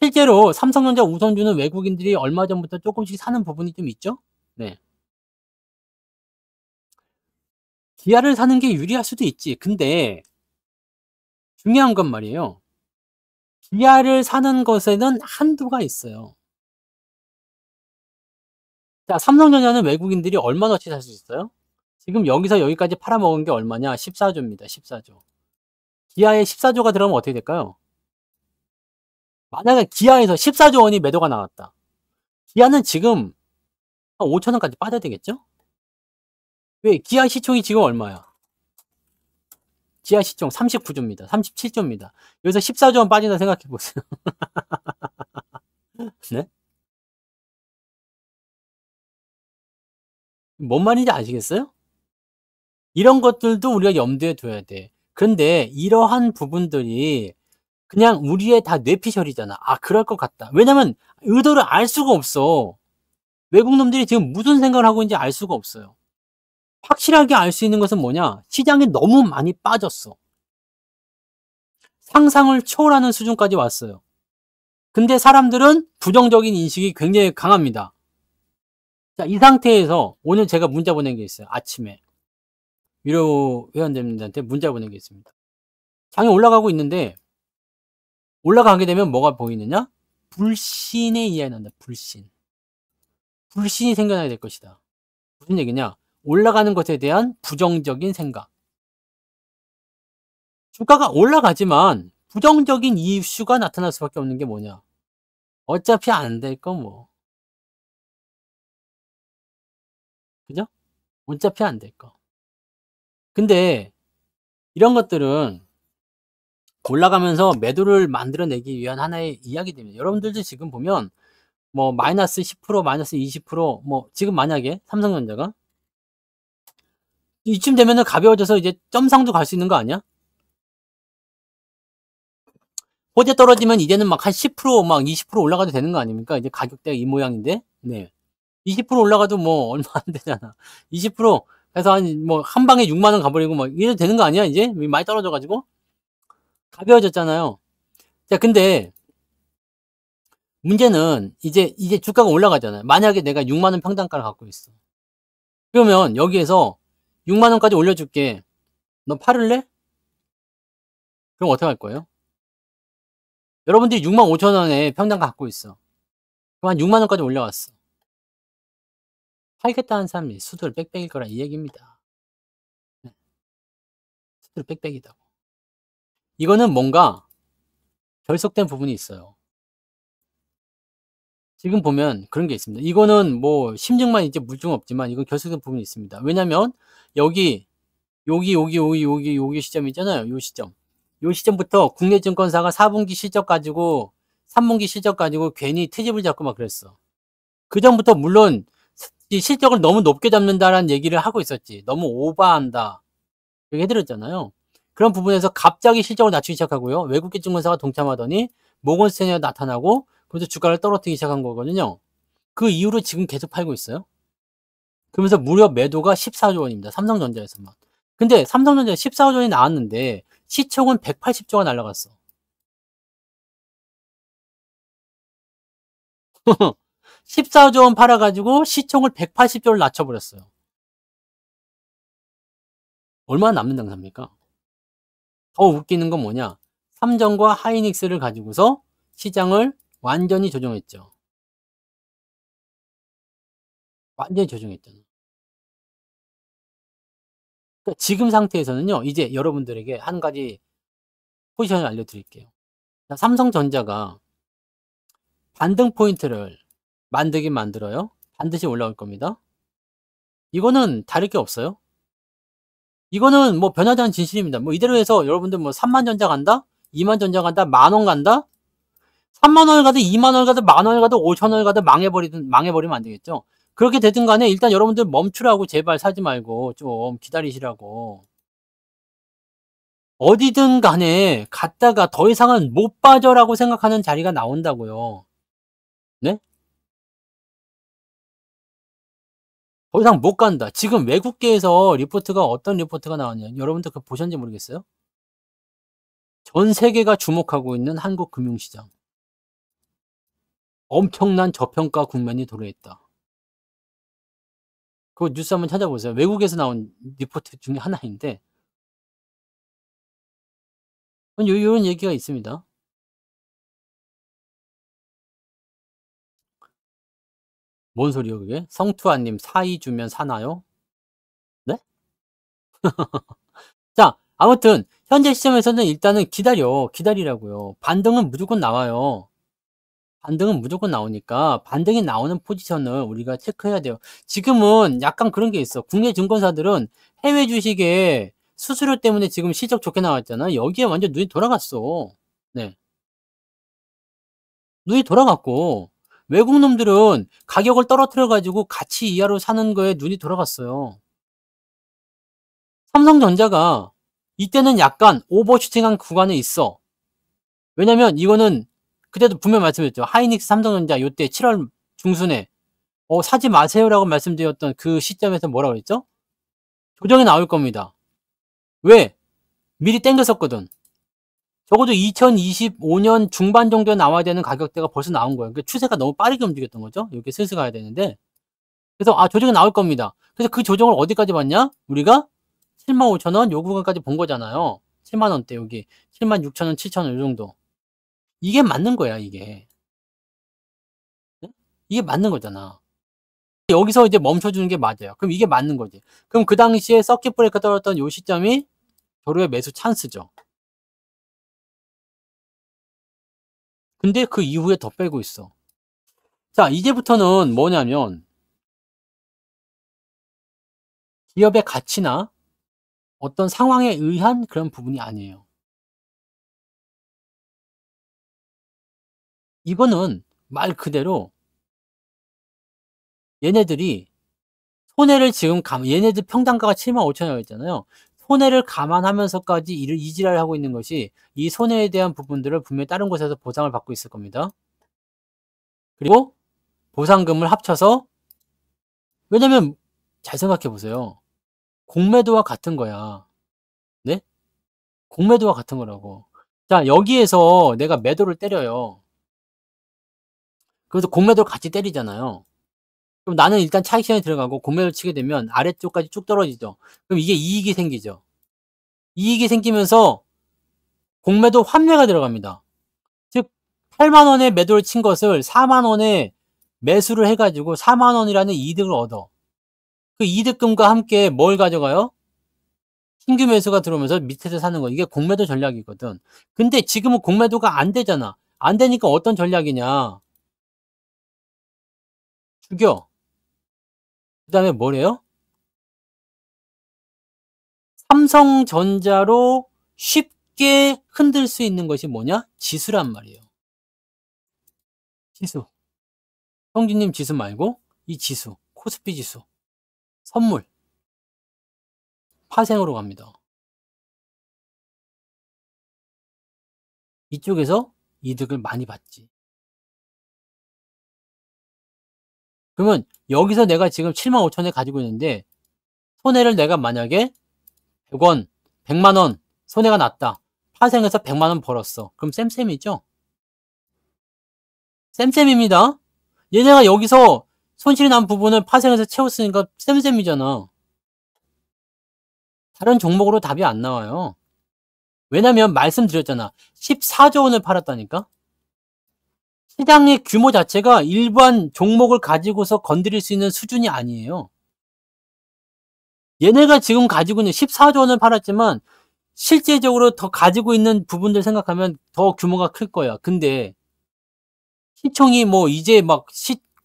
실제로 삼성전자 우선주는 외국인들이 얼마 전부터 조금씩 사는 부분이 좀 있죠? 네. 기아를 사는 게 유리할 수도 있지. 근데 중요한 건 말이에요. 기아를 사는 것에는 한도가 있어요. 자, 삼성전자는 외국인들이 얼마나치 살 수 있어요? 지금 여기서 여기까지 팔아먹은 게 얼마냐? 14조입니다. 14조. 기아에 14조가 들어가면 어떻게 될까요? 만약에 기아에서 14조 원이 매도가 나왔다. 기아는 지금 한 5천 원까지 빠져야 되겠죠? 왜? 기아 시총이 지금 얼마야? 기아 시총 39조입니다. 37조입니다. 여기서 14조 원 빠진다 생각해 보세요. 네? 뭔 말인지 아시겠어요? 이런 것들도 우리가 염두에 둬야 돼. 그런데 이러한 부분들이 그냥 우리의 다 뇌피셜이잖아. '아 그럴 것 같다.' 왜냐면 의도를 알 수가 없어. 외국 놈들이 지금 무슨 생각을 하고 있는지 알 수가 없어요. 확실하게 알 수 있는 것은 뭐냐? 시장이 너무 많이 빠졌어. 상상을 초월하는 수준까지 왔어요. 근데 사람들은 부정적인 인식이 굉장히 강합니다. 자, 이 상태에서 오늘 제가 문자 보낸 게 있어요. 아침에 위로 회원님들한테 문자 보낸 게 있습니다. 장이 올라가고 있는데 올라가게 되면 뭐가 보이느냐? 불신의 이해가 난다. 불신. 불신이 생겨나야 될 것이다. 무슨 얘기냐? 올라가는 것에 대한 부정적인 생각. 주가가 올라가지만 부정적인 이슈가 나타날 수밖에 없는 게 뭐냐? 어차피 안 될 거 뭐. 그죠? 어차피 안 될 거. 근데 이런 것들은 올라가면서 매도를 만들어내기 위한 하나의 이야기들입니다. 여러분들도 지금 보면 뭐 마이너스 10% 마이너스 20% 지금 만약에 삼성전자가 이쯤 되면은 가벼워져서 이제 점상도 갈 수 있는 거 아니야? 호재 떨어지면 이제는 막 한 10% 20% 올라가도 되는 거 아닙니까? 이제 가격대가 이 모양인데. 네. 20% 올라가도 뭐 얼마 안 되잖아. 20% 해서 한 방에 6만 원 가버리고 이래도 되는 거 아니야, 이제? 많이 떨어져 가지고. 가벼워졌잖아요. 자, 근데 문제는 이제 주가가 올라가잖아요. 만약에 내가 6만 원 평단가를 갖고 있어. 그러면 여기에서 6만 원까지 올려줄게. 너 팔을래? 그럼 어떻게 할 거예요? 여러분들이 6만 5천 원에 평단가 갖고 있어. 그럼 한 6만 원까지 올라왔어. 팔겠다는 사람이 수수료 빽빽일 거라 이 얘기입니다. 네. 수수료 빽빽이다고. 이거는 뭔가 결속된 부분이 있어요. 지금 보면 그런 게 있습니다. 이거는 뭐 심증만 있지 물증은 없지만 이건 결속된 부분이 있습니다. 왜냐면 여기 시점 있잖아요. 요 시점. 요 시점부터 국내 증권사가 4분기 실적 가지고 3분기 실적 가지고 괜히 트집을 잡고 막 그랬어. 그전부터 물론 이 실적을 너무 높게 잡는다라는 얘기를 하고 있었지. 너무 오버한다. 이렇게 해드렸잖아요. 그런 부분에서 갑자기 실적을 낮추기 시작하고요. 외국계 증권사가 동참하더니 모건스탠리가 나타나고 그래서 주가를 떨어뜨리기 시작한 거거든요. 그 이후로 지금 계속 팔고 있어요. 그러면서 무려 매도가 14조 원입니다. 삼성전자에서만. 근데 삼성전자에 14조 원이 나왔는데 시총은 180조가 날라갔어. 14조 원 팔아가지고 시총을 180조를 낮춰버렸어요. 얼마나 남는 장사입니까? 더 웃기는 건 뭐냐? 삼정과 하이닉스를 가지고서 시장을 완전히 조정했죠. 완전히 조정했잖아. 그러니까 지금 상태에서는요, 이제 여러분들에게 한 가지 포지션을 알려드릴게요. 삼성전자가 반등 포인트를 만들긴 만들어요. 반드시 올라올 겁니다. 이거는 다를 게 없어요. 이거는 뭐 변하지 않은 진실입니다. 뭐 이대로 해서 여러분들 뭐 3만 전자 간다? 2만 전자 간다? 10,000원 간다? 3만 원을 가도 2만 원을 가도 10,000원을 가도 5천 원을 가도 망해버리면 안 되겠죠. 그렇게 되든 간에 일단 여러분들 멈추라고 제발 사지 말고 좀 기다리시라고. 어디든 간에 갔다가 더 이상은 못 빠져라고 생각하는 자리가 나온다고요. 네? 더 이상 못 간다. 지금 외국계에서 리포트가 어떤 리포트가 나왔냐. 여러분들 그거 보셨는지 모르겠어요? 전 세계가 주목하고 있는 한국 금융시장. 엄청난 저평가 국면이 도래했다. 그거 뉴스 한번 찾아보세요. 외국에서 나온 리포트 중에 하나인데 요런 얘기가 있습니다. 뭔 소리요 그게? 성투아님 사이 주면 사나요? 네? 자, 아무튼 현재 시점에서는 일단은 기다리라고요. 반등은 무조건 나와요. 반등은 무조건 나오니까 반등이 나오는 포지션을 우리가 체크해야 돼요. 지금은 약간 그런 게 있어. 국내 증권사들은 해외 주식에 수수료 때문에 지금 실적 좋게 나왔잖아. 여기에 완전 눈이 돌아갔어. 네. 눈이 돌아갔고 외국 놈들은 가격을 떨어뜨려 가지고 가치 이하로 사는 거에 눈이 돌아갔어요. 삼성전자가 이때는 약간 오버슈팅한 구간에 있어. 왜냐면 이거는 그때도 분명히 말씀드렸죠. 하이닉스, 삼성전자 요때 7월 중순에 사지 마세요라고 말씀드렸던 그 시점에서 뭐라고 그랬죠? 조정이 나올 겁니다. 왜? 미리 땡겼었거든. 적어도 2025년 중반 정도에 나와야 되는 가격대가 벌써 나온 거예요. 그러니까 추세가 너무 빠르게 움직였던 거죠. 이렇게 슬슬 가야 되는데. 그래서 조정이 나올 겁니다. 그래서 그 조정을 어디까지 봤냐? 우리가 75,000원 요 구간까지 본 거잖아요. 7만 원대 여기 76,000원, 7,000원 요 정도. 이게 맞는 거야, 이게. 네? 이게 맞는 거잖아. 여기서 이제 멈춰주는 게 맞아요. 그럼 이게 맞는 거지. 그럼 그 당시에 서킷 브레이커 떨어졌던 요 시점이 도로의 매수 찬스죠. 근데 그 이후에 더 빼고 있어. 자, 이제부터는 뭐냐면 기업의 가치나 어떤 상황에 의한 그런 부분이 아니에요. 이거는 말 그대로 얘네들이 손해를 지금 얘네들 평단가가 75,000원이었잖아요. 손해를 감안하면서까지 이 지랄을 하고 있는 것이 이 손해에 대한 부분들을 분명히 다른 곳에서 보상을 받고 있을 겁니다. 그리고 보상금을 합쳐서 왜냐면 잘 생각해 보세요. 공매도와 같은 거야. 네? 공매도와 같은 거라고. 자, 여기에서 내가 매도를 때려요. 그래서 공매도를 같이 때리잖아요. 그럼 나는 일단 차익 시장에 들어가고 공매도를 치게 되면 아래쪽까지 쭉 떨어지죠. 그럼 이게 이익이 생기죠. 이익이 생기면서 공매도 환매가 들어갑니다. 즉 8만 원에 매도를 친 것을 4만 원에 매수를 해가지고 4만 원이라는 이득을 얻어. 그 이득금과 함께 뭘 가져가요? 신규 매수가 들어오면서 밑에서 사는 거. 이게 공매도 전략이거든. 근데 지금은 공매도가 안 되잖아. 안 되니까 어떤 전략이냐. 죽여. 그 다음에 뭐래요? 삼성전자로 쉽게 흔들 수 있는 것이 뭐냐? 지수란 말이에요. 지수. 성진님 지수 말고 이 지수. 코스피 지수. 선물. 파생으로 갑니다. 이쪽에서 이득을 많이 받지. 그러면 여기서 내가 지금 75,000에 가지고 있는데 손해를 내가 만약에 100원, 100만 원 손해가 났다. 파생해서 100만 원 벌었어. 그럼 쌤쌤이죠? 쌤쌤입니다. 얘네가 여기서 손실이 난 부분을 파생해서 채웠으니까 쌤쌤이잖아. 다른 종목으로 답이 안 나와요. 왜냐면 말씀드렸잖아. 14조 원을 팔았다니까? 시장의 규모 자체가 일반 종목을 가지고서 건드릴 수 있는 수준이 아니에요. 얘네가 지금 가지고 있는 14조 원을 팔았지만 실제적으로 더 가지고 있는 부분들 생각하면 더 규모가 클 거야. 근데 시총이 뭐 이제 막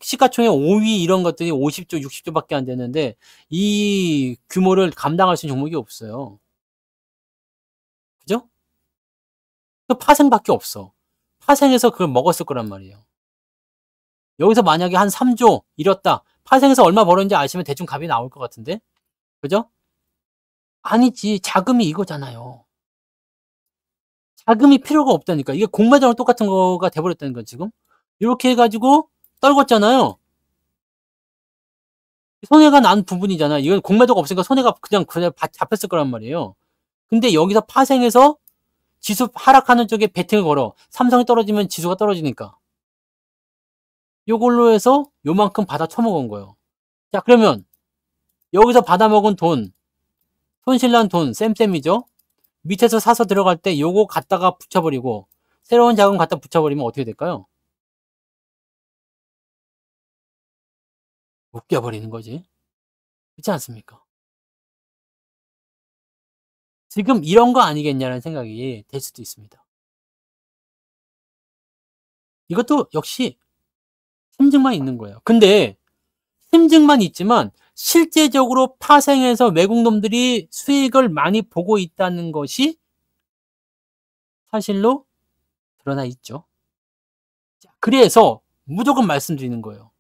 시가총액 5위 이런 것들이 50조, 60조밖에 안 되는데 이 규모를 감당할 수 있는 종목이 없어요. 그죠? 그 파생밖에 없어. 파생해서 그걸 먹었을 거란 말이에요. 여기서 만약에 한 3조 잃었다. 파생해서 얼마 벌었는지 아시면 대충 값이 나올 것 같은데? 그죠? 아니지. 자금이 이거잖아요. 자금이 필요가 없다니까. 이게 공매도랑 똑같은 거가 돼버렸다는 거 지금. 이렇게 해가지고 떨궜잖아요. 손해가 난 부분이잖아. 이건 공매도가 없으니까 손해가 그냥 잡혔을 거란 말이에요. 근데 여기서 파생해서 지수 하락하는 쪽에 베팅을 걸어. 삼성이 떨어지면 지수가 떨어지니까. 요걸로 해서 요만큼 받아 처먹은 거예요. 자, 그러면 여기서 받아먹은 돈, 손실난 돈, 쌤쌤이죠? 밑에서 사서 들어갈 때 요거 갖다가 붙여버리고 새로운 자금 갖다 붙여버리면 어떻게 될까요? 웃겨버리는 거지. 그렇지 않습니까? 지금 이런 거 아니겠냐는 생각이 될 수도 있습니다. 이것도 역시 심증만 있는 거예요. 근데 심증만 있지만 실제적으로 파생해서 외국놈들이 수익을 많이 보고 있다는 것이 사실로 드러나 있죠. 그래서 무조건 말씀드리는 거예요.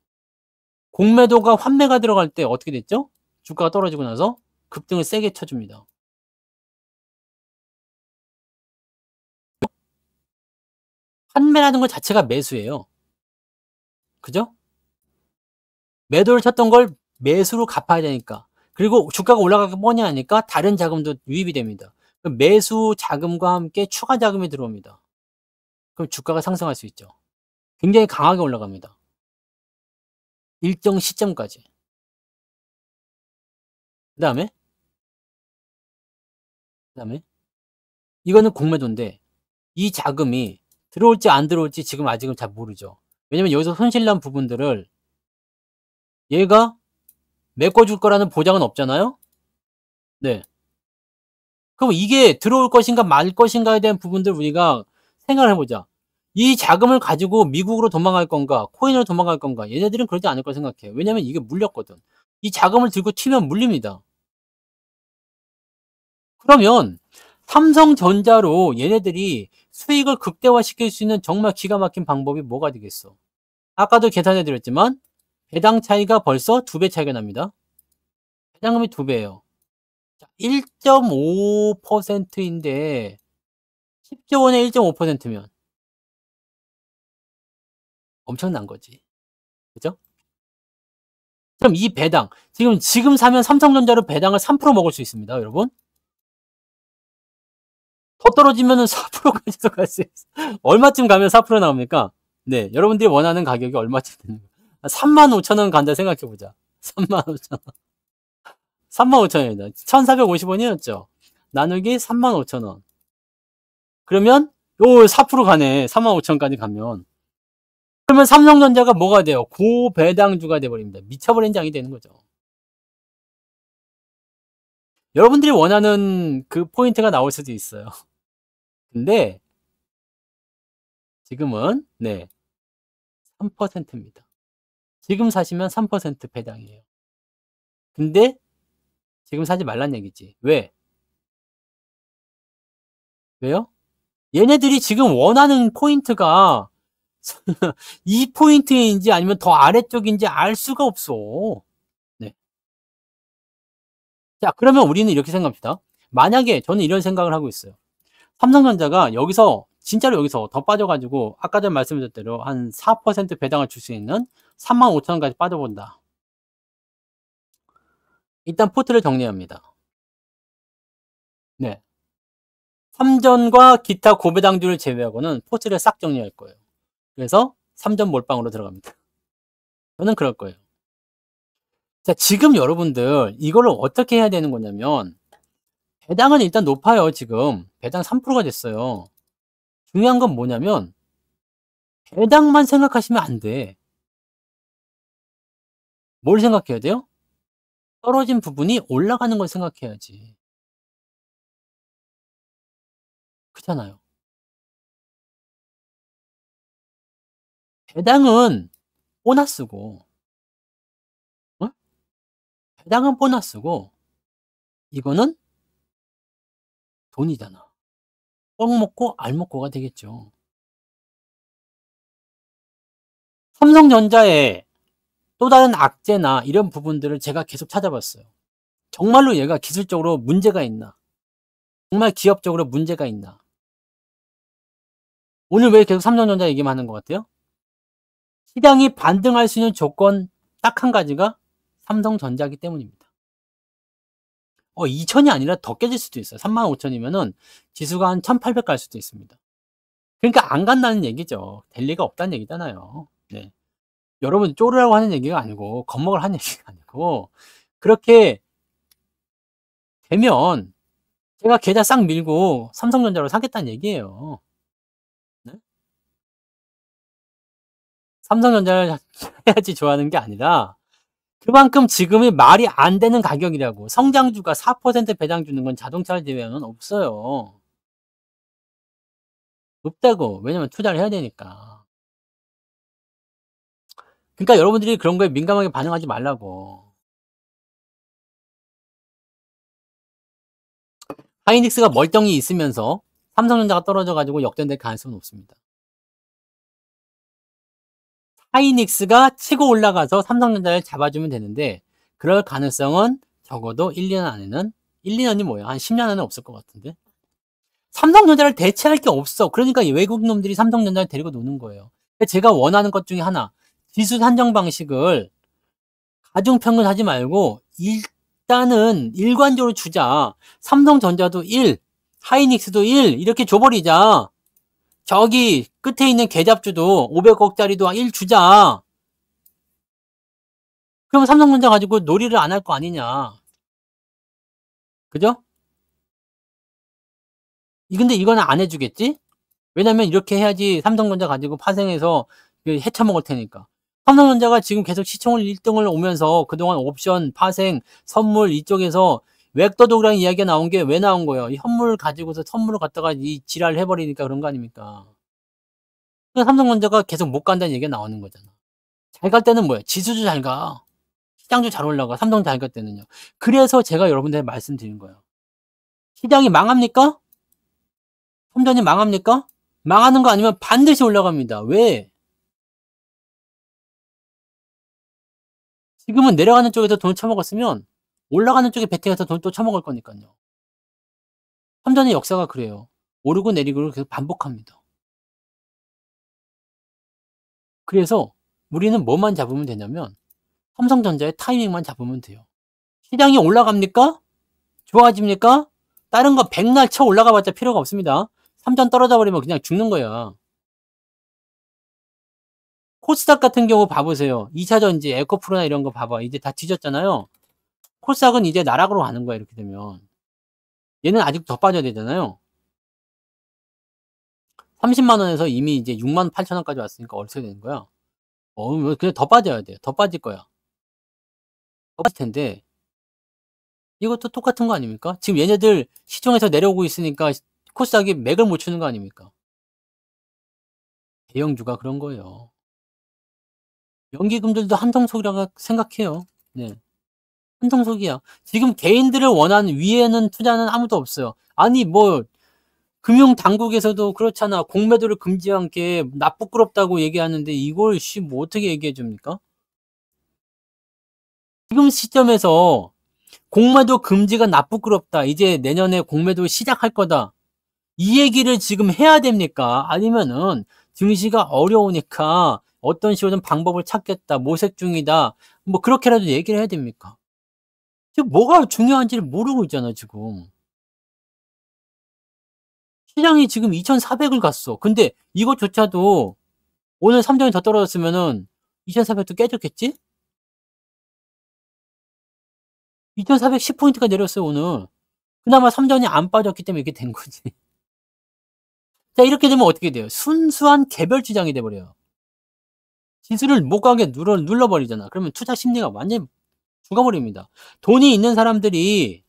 공매도가 환매가 들어갈 때 어떻게 됐죠? 주가가 떨어지고 나서 급등을 세게 쳐줍니다. 판매라는 것 자체가 매수예요. 그죠? 매도를 쳤던 걸 매수로 갚아야 되니까. 그리고 주가가 올라가기 뻔히 하니까 다른 자금도 유입이 됩니다. 매수 자금과 함께 추가 자금이 들어옵니다. 그럼 주가가 상승할 수 있죠. 굉장히 강하게 올라갑니다. 일정 시점까지. 그다음에 이거는 공매도인데 이 자금이 들어올지 안 들어올지 지금 아직은 잘 모르죠. 왜냐면 여기서 손실 난 부분들을 얘가 메꿔줄 거라는 보장은 없잖아요. 네. 그럼 이게 들어올 것인가 말 것인가에 대한 부분들 우리가 생각을 해보자. 이 자금을 가지고 미국으로 도망갈 건가 코인으로 도망갈 건가, 얘네들은 그러지 않을 거 생각해요. 왜냐면 이게 물렸거든. 이 자금을 들고 튀면 물립니다. 그러면 삼성전자로 얘네들이 수익을 극대화시킬 수 있는 정말 기가 막힌 방법이 뭐가 되겠어? 아까도 계산해 드렸지만 배당 차이가 벌써 2배 차이가 납니다. 배당금이 2배예요. 1.5%인데 10조 원에 1.5%면 엄청난 거지. 그죠? 그럼 이 배당, 지금 사면 삼성전자로 배당을 3% 먹을 수 있습니다, 여러분. 더 떨어지면은 4%까지도 갈 수 있어. 얼마쯤 가면 4% 나옵니까? 네, 여러분들이 원하는 가격이 얼마쯤 되는 거야? 35,000원 간다 생각해보자. 35,000원. 35,000원이다. 1,450원이었죠. 나누기 35,000원. 그러면 요 4% 가네. 35,000원까지 가면. 그러면 삼성전자가 뭐가 돼요? 고배당주가 돼버립니다. 미쳐버린 장이 되는 거죠. 여러분들이 원하는 그 포인트가 나올 수도 있어요. 근데 지금은 3%입니다. 지금 사시면 3% 배당이에요. 근데 지금 사지 말란 얘기지. 왜? 왜요? 얘네들이 지금 원하는 포인트가 이 포인트인지 아니면 더 아래쪽인지 알 수가 없어. 네. 자, 그러면 우리는 이렇게 생각합시다. 만약에 저는 이런 생각을 하고 있어요. 삼성전자가 여기서 진짜로 여기서 더 빠져가지고 아까 전에 말씀드렸던 대로 한 4% 배당을 줄 수 있는 35,000원까지 빠져본다. 일단 포트를 정리합니다. 네. 삼전과 기타 고배당주를 제외하고는 포트를 싹 정리할 거예요. 그래서 3전 몰빵으로 들어갑니다. 저는 그럴 거예요. 자, 지금 여러분들 이거를 어떻게 해야 되는 거냐면 배당은 일단 높아요. 지금 배당 3%가 됐어요. 중요한 건 뭐냐면 배당만 생각하시면 안 돼. 뭘 생각해야 돼요? 떨어진 부분이 올라가는 걸 생각해야지. 그렇잖아요. 배당은 보너스고, 어? 배당은 보너스고, 이거는 돈이잖아. 뻥 먹고 알 먹고가 되겠죠. 삼성전자의 또 다른 악재나 이런 부분들을 제가 계속 찾아봤어요. 정말로 얘가 기술적으로 문제가 있나? 정말 기업적으로 문제가 있나? 오늘 왜 계속 삼성전자 얘기만 하는 것 같아요? 시장이 반등할 수 있는 조건 딱 한 가지가 삼성전자이기 때문입니다. 2,000이 아니라 더 깨질 수도 있어요. 35,000이면은 지수가 한 1,800 갈 수도 있습니다. 그러니까 안 간다는 얘기죠. 될 리가 없다는 얘기잖아요. 네. 여러분 쪼르라고 하는 얘기가 아니고 겁먹을 하는 얘기가 아니고 그렇게 되면 제가 계좌 싹 밀고 삼성전자로 사겠다는 얘기예요. 네? 삼성전자를 해야지 좋아하는 게 아니라 그만큼 지금이 말이 안 되는 가격이라고. 성장주가 4% 배당 주는 건 자동차를 제외하면 없어요. 없다고. 왜냐면 투자를 해야 되니까. 그러니까 여러분들이 그런 거에 민감하게 반응하지 말라고. 하이닉스가 멀쩡히 있으면서 삼성전자가 떨어져 가지고 역전될 가능성은 없습니다. 하이닉스가 치고 올라가서 삼성전자를 잡아주면 되는데 그럴 가능성은 적어도 1년 안에는 1, 2년이 뭐야? 한 10년 안에는 없을 것 같은데. 삼성전자를 대체할 게 없어. 그러니까 외국 놈들이 삼성전자를 데리고 노는 거예요. 제가 원하는 것 중에 하나, 지수 산정 방식을 가중평균하지 말고 일단은 일관적으로 주자. 삼성전자도 1, 하이닉스도 1 이렇게 줘버리자. 저기 끝에 있는 계잡주도 500억짜리도 1 주자. 그럼 삼성전자 가지고 놀이를 안 할 거 아니냐. 그죠? 근데 이거는 안 해주겠지? 왜냐면 이렇게 해야지 삼성전자 가지고 파생해서 헤쳐먹을 테니까. 삼성전자가 지금 계속 시총을 1등을 오면서 그동안 옵션, 파생, 선물 이쪽에서 웩더독이라는 이야기가 나온 게 왜 나온 거예요? 이 현물을 가지고서 선물을 갖다가 이 지랄을 해버리니까 그런 거 아닙니까? 그러니까 삼성전자가 계속 못 간다는 얘기가 나오는 거잖아. 잘 갈 때는 뭐야? 지수도 잘 가. 시장도 잘 올라가. 삼성 잘 갈 때는요. 그래서 제가 여러분들한테 말씀드린 거예요. 시장이 망합니까? 삼전이 망합니까? 망하는 거 아니면 반드시 올라갑니다. 왜? 지금은 내려가는 쪽에서 돈 쳐먹었으면 올라가는 쪽에 베팅해서 돈 또 쳐먹을 거니까요. 삼전의 역사가 그래요. 오르고 내리고를 계속 반복합니다. 그래서 우리는 뭐만 잡으면 되냐면 삼성전자의 타이밍만 잡으면 돼요. 시장이 올라갑니까? 좋아집니까? 다른 거 백날 쳐 올라가 봤자 필요가 없습니다. 삼전 떨어져 버리면 그냥 죽는 거야. 코스닥 같은 경우 봐보세요. 2차전지, 에코프로나 이런 거 봐봐. 이제 다 뒤졌잖아요. 코스닥은 이제 나락으로 가는 거야, 이렇게 되면. 얘는 아직 더 빠져야 되잖아요. 30만 원에서 이미 이제 6만 8천 원까지 왔으니까 어떻게 되는 거야? 그냥 더 빠져야 돼. 더 빠질 거야. 더 빠질 텐데, 이것도 똑같은 거 아닙니까? 지금 얘네들 시중에서 내려오고 있으니까 코스닥이 맥을 못 추는 거 아닙니까? 대형주가 그런 거예요. 연기금들도 한정석이라고 생각해요. 네. 한정석이야. 지금 개인들을 원하는 위에는 투자는 아무도 없어요. 아니, 뭐, 금융당국에서도 그렇잖아. 공매도를 금지한 게 나쁘끄럽다고 얘기하는데 이걸 뭐 어떻게 얘기해 줍니까? 지금 시점에서 공매도 금지가 나쁘끄럽다. 이제 내년에 공매도 시작할 거다. 이 얘기를 지금 해야 됩니까? 아니면은 증시가 어려우니까 어떤 식으로든 방법을 찾겠다. 모색 중이다. 뭐 그렇게라도 얘기를 해야 됩니까? 지금 뭐가 중요한지를 모르고 있잖아, 지금. 시장이 지금 2,400을 갔어. 근데 이것조차도 오늘 3전이 더 떨어졌으면은 2,400도 깨졌겠지? 2,410포인트가 내렸어요, 오늘. 그나마 3전이 안 빠졌기 때문에 이렇게 된 거지. 자, 이렇게 되면 어떻게 돼요? 순수한 개별 주장이 돼버려요. 지수를 못 가게 눌러버리잖아. 그러면 투자 심리가 완전히 죽어버립니다. 돈이 있는 사람들이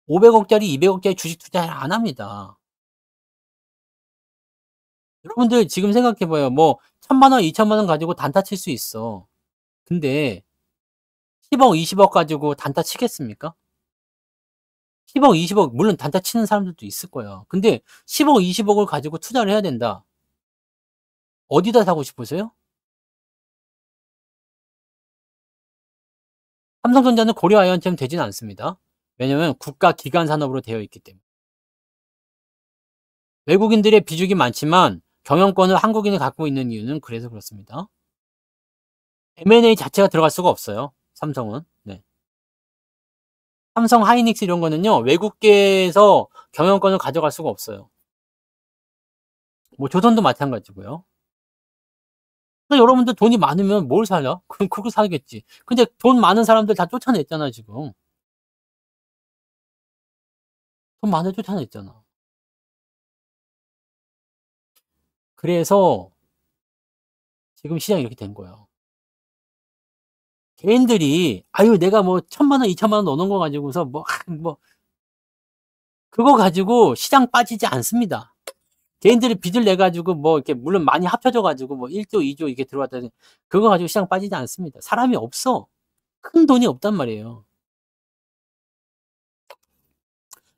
500억짜리, 200억짜리 주식 투자를 안 합니다. 여러분들 지금 생각해봐요. 뭐, 1,000만 원, 2,000만 원 가지고 단타 칠 수 있어. 근데 10억, 20억 가지고 단타 치겠습니까? 10억, 20억, 물론 단타 치는 사람들도 있을 거예요. 근데 10억, 20억을 가지고 투자를 해야 된다. 어디다 사고 싶으세요? 삼성전자는 고려 아이언처럼 되지는 않습니다. 왜냐면 국가 기관 산업으로 되어 있기 때문에. 외국인들의 비중이 많지만 경영권을 한국인이 갖고 있는 이유는 그래서 그렇습니다. M&A 자체가 들어갈 수가 없어요. 삼성은. 네. 삼성 하이닉스 이런 거는요. 외국계에서 경영권을 가져갈 수가 없어요. 뭐 조선도 마찬가지고요. 그러니까 여러분들 돈이 많으면 뭘 살려? 그럼 그거 사겠지. 근데 돈 많은 사람들 다 쫓아냈잖아, 지금. 돈 많은 쫓아냈잖아. 그래서 지금 시장이 이렇게 된 거예요. 개인들이 아유 내가 뭐 1,000만 원, 2,000만 원 넣어놓은 거 가지고서 뭐 그거 가지고 시장 빠지지 않습니다. 개인들이 빚을 내 가지고 뭐 이렇게 물론 많이 합쳐져 가지고 뭐 1조, 2조 이게 들어왔다니 그거 가지고 시장 빠지지 않습니다. 사람이 없어. 큰 돈이 없단 말이에요.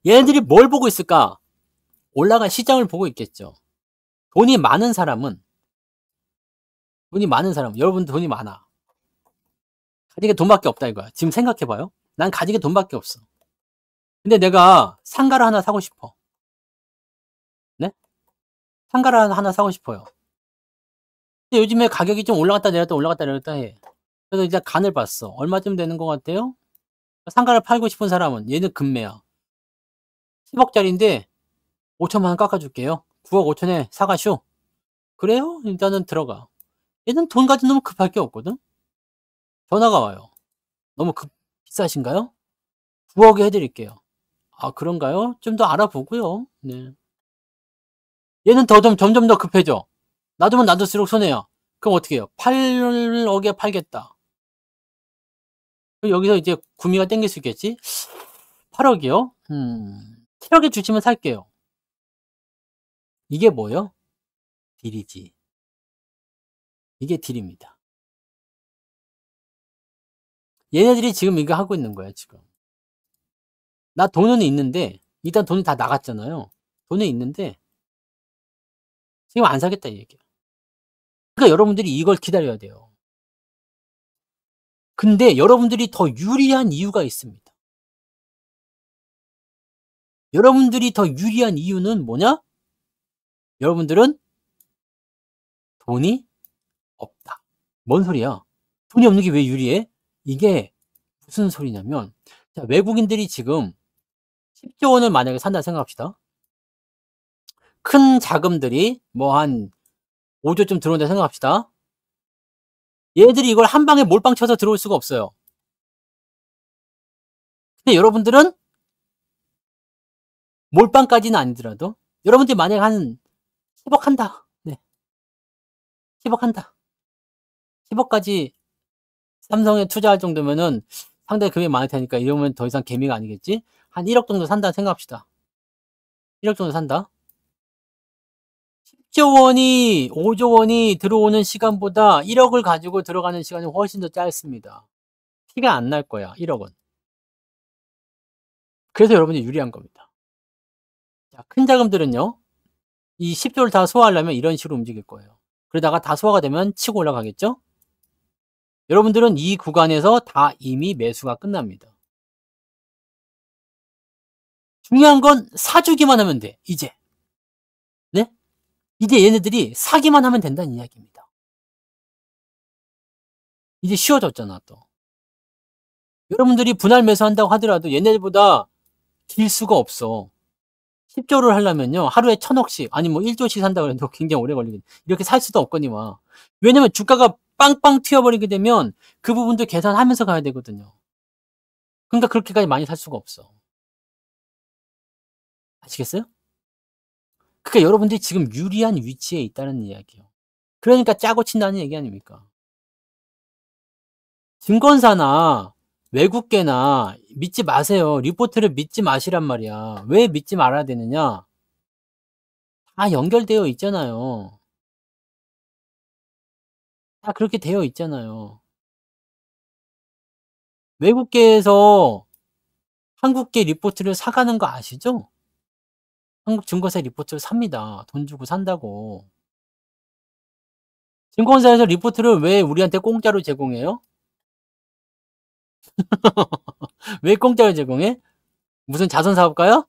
얘네들이 뭘 보고 있을까? 올라간 시장을 보고 있겠죠. 돈이 많은 사람은 여러분 돈이 많아. 가지게 돈밖에 없다 이거야. 지금 생각해 봐요. 난 가지게 돈밖에 없어. 근데 내가 상가를 하나 사고 싶어. 네? 상가를 하나 사고 싶어요. 근데 요즘에 가격이 좀 올라갔다 내렸다 올라갔다 내렸다 해. 그래서 이제 간을 봤어. 얼마쯤 되는 것 같아요? 상가를 팔고 싶은 사람은 얘는 금매야. 10억짜리인데 5천만 원 깎아줄게요. 9억 5천에 사가쇼. 그래요? 일단은 들어가. 얘는 돈 가지고 너무 급할 게 없거든? 전화가 와요. 너무 비싸신가요? 9억에 해드릴게요. 아, 그런가요? 좀 더 알아보고요. 네. 얘는 점점 더 급해져. 놔두면 놔둘수록 손해야. 그럼 어떻게 해요? 8억에 팔겠다. 그럼 여기서 이제 구미가 땡길 수 있겠지? 8억이요? 7억에 주시면 살게요. 이게 뭐요? 딜이지. 이게 딜입니다. 얘네들이 지금 이거 하고 있는 거야, 지금. 나 돈은 있는데, 일단 돈이 다 나갔잖아요. 돈은 있는데, 지금 안 사겠다, 이 얘기야. 그러니까 여러분들이 이걸 기다려야 돼요. 근데 여러분들이 더 유리한 이유가 있습니다. 여러분들이 더 유리한 이유는 뭐냐? 여러분들은 돈이 없다. 뭔 소리야? 돈이 없는 게 왜 유리해? 이게 무슨 소리냐면, 자, 외국인들이 지금 10조 원을 만약에 산다 생각합시다. 큰 자금들이 뭐 한 5조쯤 들어온다 생각합시다. 얘들이 이걸 한 방에 몰빵 쳐서 들어올 수가 없어요. 근데 여러분들은 몰빵까지는 아니더라도 여러분들이 만약에 한 10억 한다. 네. 10억 한다. 10억까지 삼성에 투자할 정도면은 상당히 금액이 많을 테니까 이러면 더 이상 개미가 아니겠지? 한 1억 정도 산다 생각합시다. 1억 정도 산다. 10조 원이, 5조 원이 들어오는 시간보다 1억을 가지고 들어가는 시간이 훨씬 더 짧습니다. 티가 안 날 거야, 1억은. 그래서 여러분이 유리한 겁니다. 자, 큰 자금들은요, 이 10조를 다 소화하려면 이런 식으로 움직일 거예요. 그러다가 다 소화가 되면 치고 올라가겠죠? 여러분들은 이 구간에서 다 이미 매수가 끝납니다. 중요한 건 사주기만 하면 돼, 이제. 네? 이제 얘네들이 사기만 하면 된다는 이야기입니다. 이제 쉬워졌잖아, 또. 여러분들이 분할 매수한다고 하더라도 얘네들보다 길 수가 없어. 10조를 하려면요, 하루에 1000억씩, 아니 뭐 1조씩 산다고 해도 굉장히 오래 걸리거든. 이렇게 살 수도 없거니와. 왜냐면 주가가 빵빵 튀어버리게 되면 그 부분도 계산하면서 가야 되거든요. 그러니까 그렇게까지 많이 살 수가 없어. 아시겠어요? 그러니까 여러분들이 지금 유리한 위치에 있다는 이야기예요. 그러니까 짜고 친다는 얘기 아닙니까? 증권사나 외국계나 믿지 마세요. 리포트를 믿지 마시란 말이야. 왜 믿지 말아야 되느냐? 다 연결되어 있잖아요. 다 그렇게 되어 있잖아요. 외국계에서 한국계 리포트를 사가는 거 아시죠? 한국 증권사 리포트를 삽니다. 돈 주고 산다고. 증권사에서 리포트를 왜 우리한테 공짜로 제공해요? 왜 공짜로 제공해? 무슨 자선 사업가요?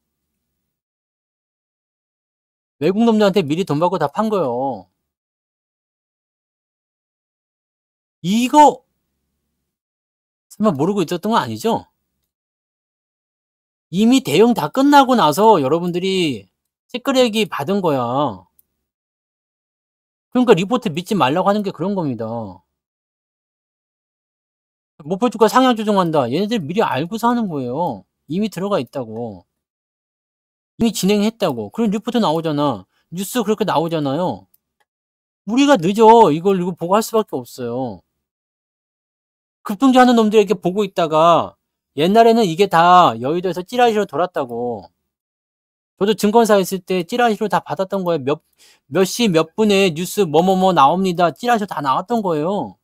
외국 놈들한테 미리 돈 받고 다 판 거요. 이거 설마 모르고 있었던 거 아니죠? 이미 대응 다 끝나고 나서 여러분들이 찌끄레기 받은 거야. 그러니까 리포트 믿지 말라고 하는 게 그런 겁니다. 목표주가 상향 조정한다. 얘네들 미리 알고서 하는 거예요. 이미 들어가 있다고. 이미 진행했다고. 그럼 리포트 나오잖아. 뉴스 그렇게 나오잖아요. 우리가 늦어. 이거 보고 할 수밖에 없어요. 급등주하는 놈들에게 보고 있다가 옛날에는 이게 다 여의도에서 찌라시로 돌았다고. 저도 증권사 있을 때 찌라시로 다 받았던 거예요. 몇 시 몇 분에 뉴스 뭐뭐뭐 나옵니다. 찌라시로 다 나왔던 거예요.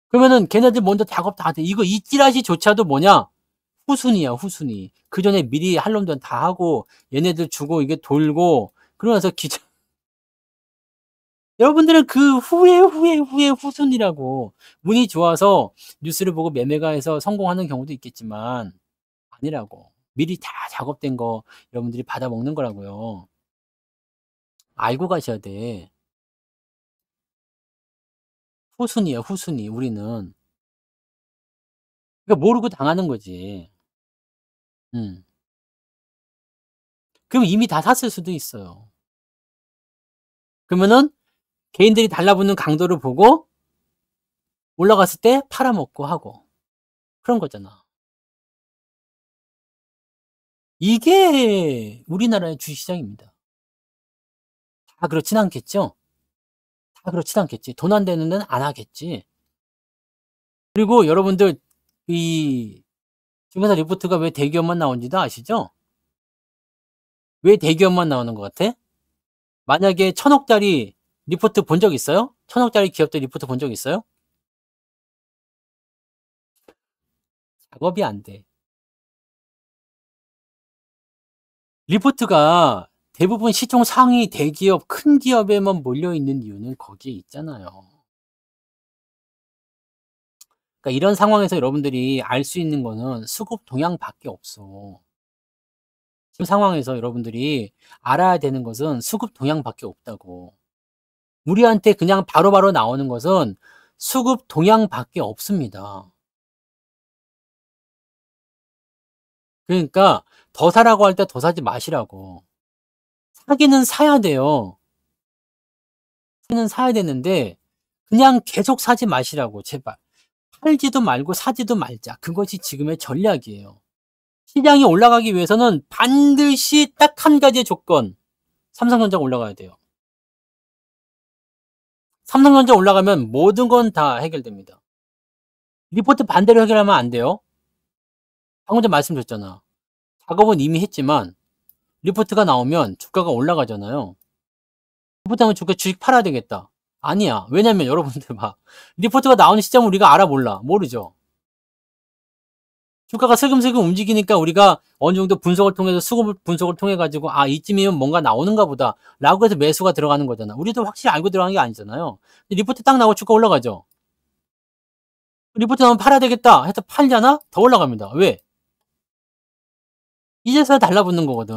그러면은 걔네들 먼저 작업 다 돼. 이 찌라시조차도 뭐냐? 후순위야, 후순위. 그 전에 미리 할 놈들은 다 하고 얘네들 주고 이게 돌고 그러면서 여러분들은 그 후에 후순위라고. 운이 좋아서 뉴스를 보고 매매가 해서 성공하는 경우도 있겠지만 아니라고. 미리 다 작업된 거 여러분들이 받아먹는 거라고요. 알고 가셔야 돼. 후순위야, 후순위, 우리는. 그러니까 모르고 당하는 거지. 음. 그럼 이미 다 샀을 수도 있어요. 그러면은 개인들이 달라붙는 강도를 보고 올라갔을 때 팔아먹고 하고. 그런 거잖아. 이게 우리나라의 주식시장입니다. 다 그렇진 않겠죠? 다 그렇진 않겠지. 돈 안 되는 데는 안 하겠지. 그리고 여러분들 이 증권사 리포트가 왜 대기업만 나오는지도 아시죠? 왜 대기업만 나오는 것 같아? 만약에 1,000억짜리 리포트 본 적 있어요? 1,000억짜리 기업들 리포트 본 적 있어요? 작업이 안 돼. 리포트가 대부분 시총 상위 대기업, 큰 기업에만 몰려있는 이유는 거기에 있잖아요. 그러니까 이런 상황에서 여러분들이 알 수 있는 거는 수급 동향밖에 없어. 지금 상황에서 여러분들이 알아야 되는 것은 수급 동향밖에 없다고. 우리한테 그냥 바로바로 나오는 것은 수급 동향밖에 없습니다. 그러니까 더 사라고 할 때 더 사지 마시라고. 사기는 사야 돼요. 사기는 사야 되는데 그냥 계속 사지 마시라고 제발. 팔지도 말고 사지도 말자. 그것이 지금의 전략이에요. 시장이 올라가기 위해서는 반드시 딱 한 가지의 조건. 삼성전자가 올라가야 돼요. 삼성전자 올라가면 모든 건 다 해결됩니다. 리포트 반대로 해결하면 안 돼요. 방금 전에 말씀드렸잖아. 작업은 이미 했지만 리포트가 나오면 주가가 올라가잖아요. 리포트 하면 주식 팔아야 되겠다. 아니야. 왜냐면 여러분들 봐. 리포트가 나오는 시점을 우리가 알아 몰라. 모르죠. 주가가 슬금슬금 움직이니까 우리가 어느 정도 분석을 통해서 수급 분석을 통해 가지고 아 이쯤이면 뭔가 나오는가 보다 라고 해서 매수가 들어가는 거잖아. 우리도 확실히 알고 들어가는 게 아니잖아요. 리포트 딱 나오고 주가 올라가죠. 리포트 나오면 팔아야 되겠다 해서 팔잖아. 더 올라갑니다. 왜? 이제서야 달라붙는 거거든.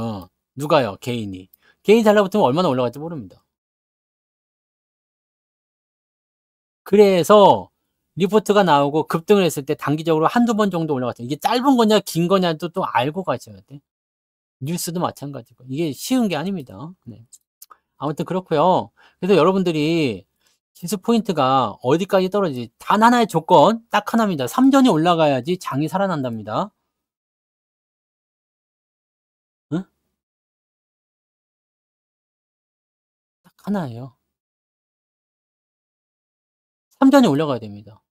누가요? 개인이. 개인이 달라붙으면 얼마나 올라갈지 모릅니다. 그래서 리포트가 나오고 급등을 했을 때 단기적으로 한두 번 정도 올라갔죠. 이게 짧은 거냐 긴 거냐도 또 알고 가셔야 돼. 뉴스도 마찬가지고. 이게 쉬운 게 아닙니다. 네. 아무튼 그렇고요. 그래서 여러분들이 지수 포인트가 어디까지 떨어지지 단 하나의 조건 딱 하나입니다. 삼전이 올라가야지 장이 살아난답니다. 응? 딱 하나예요. 삼전이 올라가야 됩니다.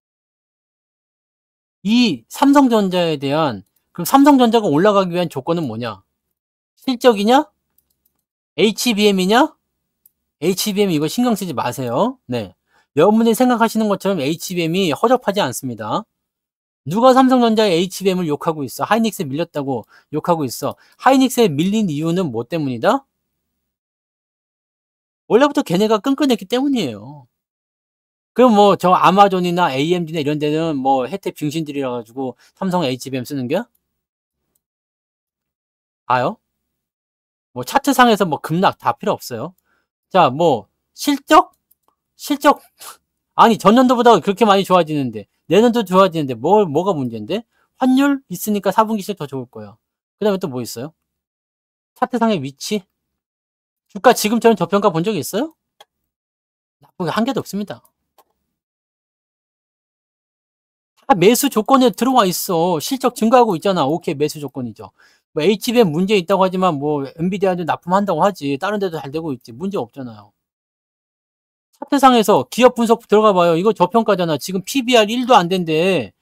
이 삼성전자에 대한 그럼 삼성전자가 올라가기 위한 조건은 뭐냐? 실적이냐? HBM이냐? HBM 이거 신경 쓰지 마세요. 네. 여러분들이 생각하시는 것처럼 HBM이 허접하지 않습니다. 누가 삼성전자의 HBM을 욕하고 있어? 하이닉스에 밀렸다고 욕하고 있어. 하이닉스에 밀린 이유는 뭐 때문이다? 원래부터 걔네가 끈끈했기 때문이에요. 그럼 뭐 저 아마존이나 AMD나 이런 데는 뭐 혜택 병신들이라 가지고 삼성 HBM 쓰는 게? 아요? 뭐 차트상에서 뭐 급락 다 필요 없어요. 자, 뭐 실적? 실적 아니 전년도보다 그렇게 많이 좋아지는데 내년도 좋아지는데 뭐가 문제인데? 환율 있으니까 4분기 실적 더 좋을 거예요. 그다음에 또 뭐 있어요? 차트상의 위치? 주가 지금처럼 저평가 본 적 있어요? 나쁜 게 한 개도 없습니다. 다 매수 조건에 들어와 있어. 실적 증가하고 있잖아. 오케이, 매수 조건이죠. 뭐 HBM 문제 있다고 하지만 뭐 엔비디아도 납품한다고 하지. 다른 데도 잘 되고 있지. 문제 없잖아요. 차트상에서 기업 분석 들어가 봐요. 이거 저평가잖아. 지금 PBR 1도 안 된대.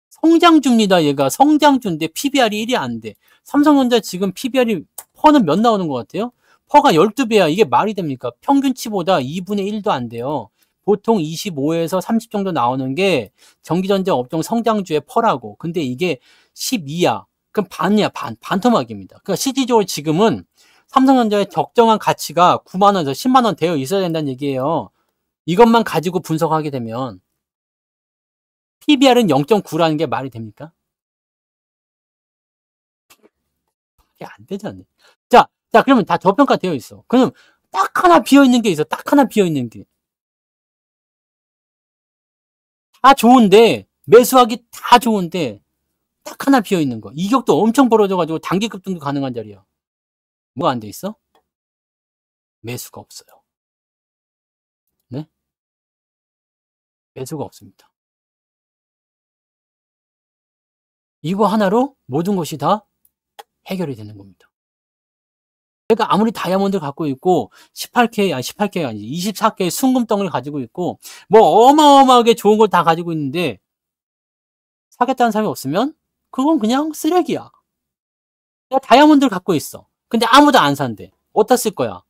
성장주입니다. 얘가 성장주인데 PBR이 1이 안 돼. 삼성전자 지금 PBR이 퍼는 몇 나오는 것 같아요? 퍼가 12배야. 이게 말이 됩니까? 평균치보다 2분의 1도 안 돼요. 보통 25에서 30 정도 나오는 게 전기전자 업종 성장주의 퍼라고. 근데 이게 12야. 그럼 반이야, 반. 반토막입니다. 그러니까 실질적으로 지금은 삼성전자의 적정한 가치가 9만 원에서 10만 원 되어 있어야 된다는 얘기예요. 이것만 가지고 분석하게 되면 PBR은 0.9라는 게 말이 됩니까? 이게 안 되잖아요. 자, 그러면 다 저평가 되어 있어. 그럼 딱 하나 비어 있는 게 있어. 딱 하나 비어 있는 게. 다 좋은데 매수하기 다 좋은데 딱 하나 비어 있는 거. 이격도 엄청 벌어져가지고 단기 급등도 가능한 자리야. 뭐가 안 돼 있어? 매수가 없어요. 네? 매수가 없습니다. 이거 하나로 모든 것이 다 해결이 되는 겁니다. 그러니까 아무리 다이아몬드를 갖고 있고 18K가 아니지 24K 순금덩어리를 가지고 있고 뭐 어마어마하게 좋은 걸 다 가지고 있는데 사겠다는 사람이 없으면 그건 그냥 쓰레기야. 내가 다이아몬드를 갖고 있어. 근데 아무도 안 산대. 어디다 쓸 거야?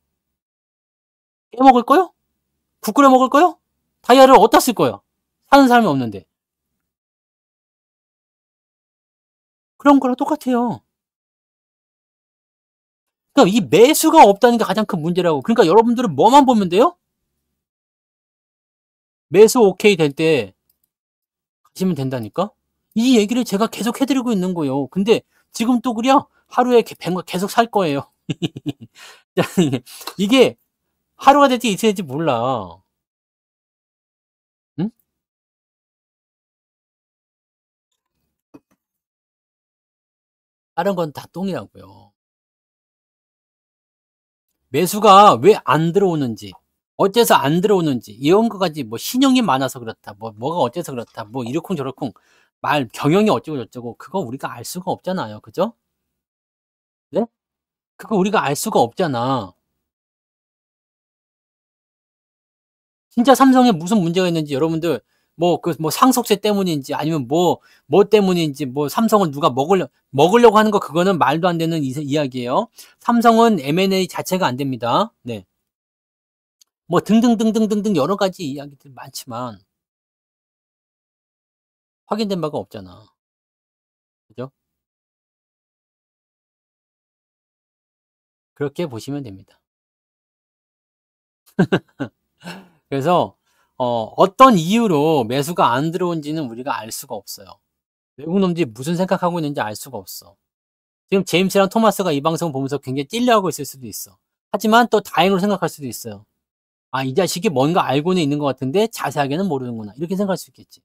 깨먹을 거요? 국 끓여 먹을 거요? 다이아를 어디다 쓸 거야? 사는 사람이 없는데. 그런 거랑 똑같아요. 그러니까 이 매수가 없다는 게 가장 큰 문제라고. 그러니까 여러분들은 뭐만 보면 돼요? 매수 오케이 될 때 가시면 된다니까? 이 얘기를 제가 계속 해드리고 있는 거예요. 근데 지금 또 그려? 하루에 계속 살 거예요. 이게 하루가 될지 이틀 될지 몰라. 응? 다른 건 다 똥이라고요. 매수가 왜 안 들어오는지, 어째서 안 들어오는지, 이런 거까지 뭐 신용이 많아서 그렇다, 뭐가 어째서 그렇다, 뭐 이러쿵저러쿵 경영이 어쩌고 저쩌고, 그거 우리가 알 수가 없잖아요. 그죠? 네? 그거 우리가 알 수가 없잖아. 진짜 삼성에 무슨 문제가 있는지 여러분들 뭐 상속세 때문인지 아니면 뭐 때문인지 뭐 삼성을 누가 먹으려고 하는 거 그거는 말도 안 되는 이야기예요. 삼성은 M&A 자체가 안 됩니다. 네. 뭐 등등등등등등 여러 가지 이야기들 많지만 확인된 바가 없잖아. 그죠? 그렇게 보시면 됩니다. 그래서 어떤 이유로 매수가 안 들어온지는 우리가 알 수가 없어요. 외국 놈들이 무슨 생각하고 있는지 알 수가 없어. 지금 제임스랑 토마스가 이 방송 보면서 굉장히 찔려하고 있을 수도 있어. 하지만 또 다행으로 생각할 수도 있어요. 아, 이 자식이 뭔가 알고는 있는 것 같은데 자세하게는 모르는구나. 이렇게 생각할 수 있겠지.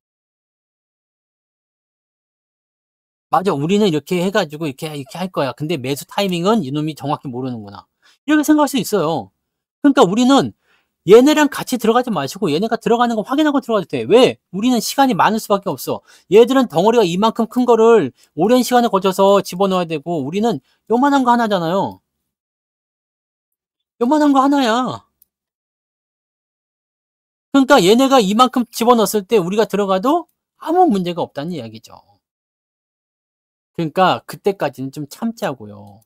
맞아, 우리는 이렇게 해가지고 이렇게 할 거야. 근데 매수 타이밍은 이놈이 정확히 모르는구나. 이렇게 생각할 수 있어요. 그러니까 우리는 얘네랑 같이 들어가지 마시고 얘네가 들어가는 거 확인하고 들어가도 돼. 왜? 우리는 시간이 많을 수밖에 없어. 얘들은 덩어리가 이만큼 큰 거를 오랜 시간에 걸쳐서 집어넣어야 되고 우리는 요만한 거 하나잖아요. 요만한 거 하나야. 그러니까 얘네가 이만큼 집어넣었을 때 우리가 들어가도 아무 문제가 없다는 이야기죠. 그러니까 그때까지는 좀 참자고요.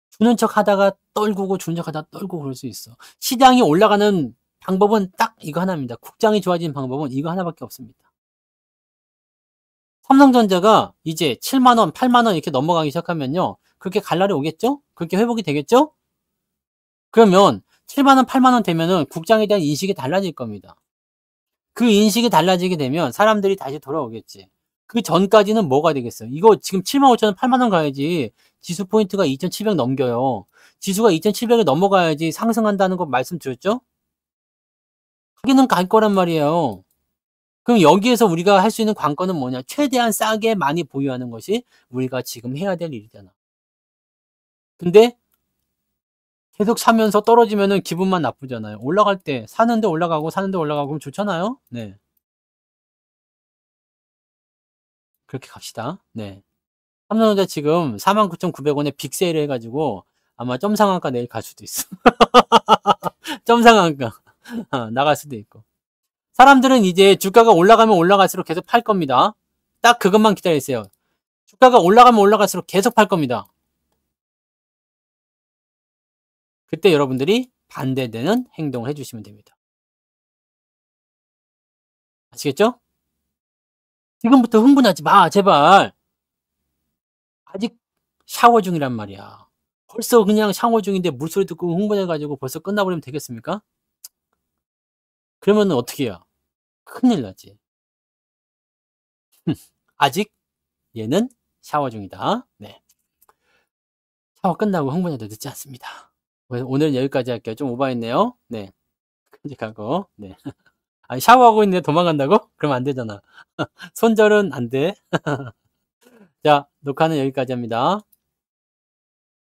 주는 척 하다가 떨구고 주는 척 하다가 떨고 그럴 수 있어. 시장이 올라가는 방법은 딱 이거 하나입니다. 국장이 좋아지는 방법은 이거 하나밖에 없습니다. 삼성전자가 이제 7만 원, 8만 원 이렇게 넘어가기 시작하면요. 그렇게 갈 날이 오겠죠? 그렇게 회복이 되겠죠? 그러면 7만 원, 8만 원 되면은 국장에 대한 인식이 달라질 겁니다. 그 인식이 달라지게 되면 사람들이 다시 돌아오겠지. 그 전까지는 뭐가 되겠어요? 이거 지금 7만 5천 원, 8만 원 가야지 지수 포인트가 2,700 넘겨요. 지수가 2,700을 넘어가야지 상승한다는 거 말씀드렸죠? 거기는 갈 거란 말이에요. 그럼 여기에서 우리가 할 수 있는 관건은 뭐냐? 최대한 싸게 많이 보유하는 것이 우리가 지금 해야 될 일이잖아. 근데 계속 사면서 떨어지면은 기분만 나쁘잖아요. 올라갈 때 사는데 올라가고 사는데 올라가고 그럼 좋잖아요. 네. 그렇게 갑시다. 네. 삼성전자 지금 49,900원에 빅세일 해가지고 아마 점상한가 내일 갈 수도 있어. 점상한가 나갈 수도 있고. 사람들은 이제 주가가 올라가면 올라갈수록 계속 팔 겁니다. 딱 그것만 기다리세요. 주가가 올라가면 올라갈수록 계속 팔 겁니다. 그때 여러분들이 반대되는 행동을 해주시면 됩니다. 아시겠죠? 지금부터 흥분하지 마, 제발. 아직 샤워 중이란 말이야. 벌써 그냥 샤워 중인데 물소리 듣고 흥분해가지고 벌써 끝나버리면 되겠습니까? 그러면은 어떻게 해요? 큰일 나지. 아직 얘는 샤워 중이다. 네. 샤워 끝나고 흥분해도 늦지 않습니다. 오늘은 여기까지 할게요. 좀 오버했네요. 네. 끔찍하고. 네. 아니, 샤워하고 있는데 도망간다고? 그러면 안 되잖아. 손절은 안 돼. 자, 녹화는 여기까지 합니다.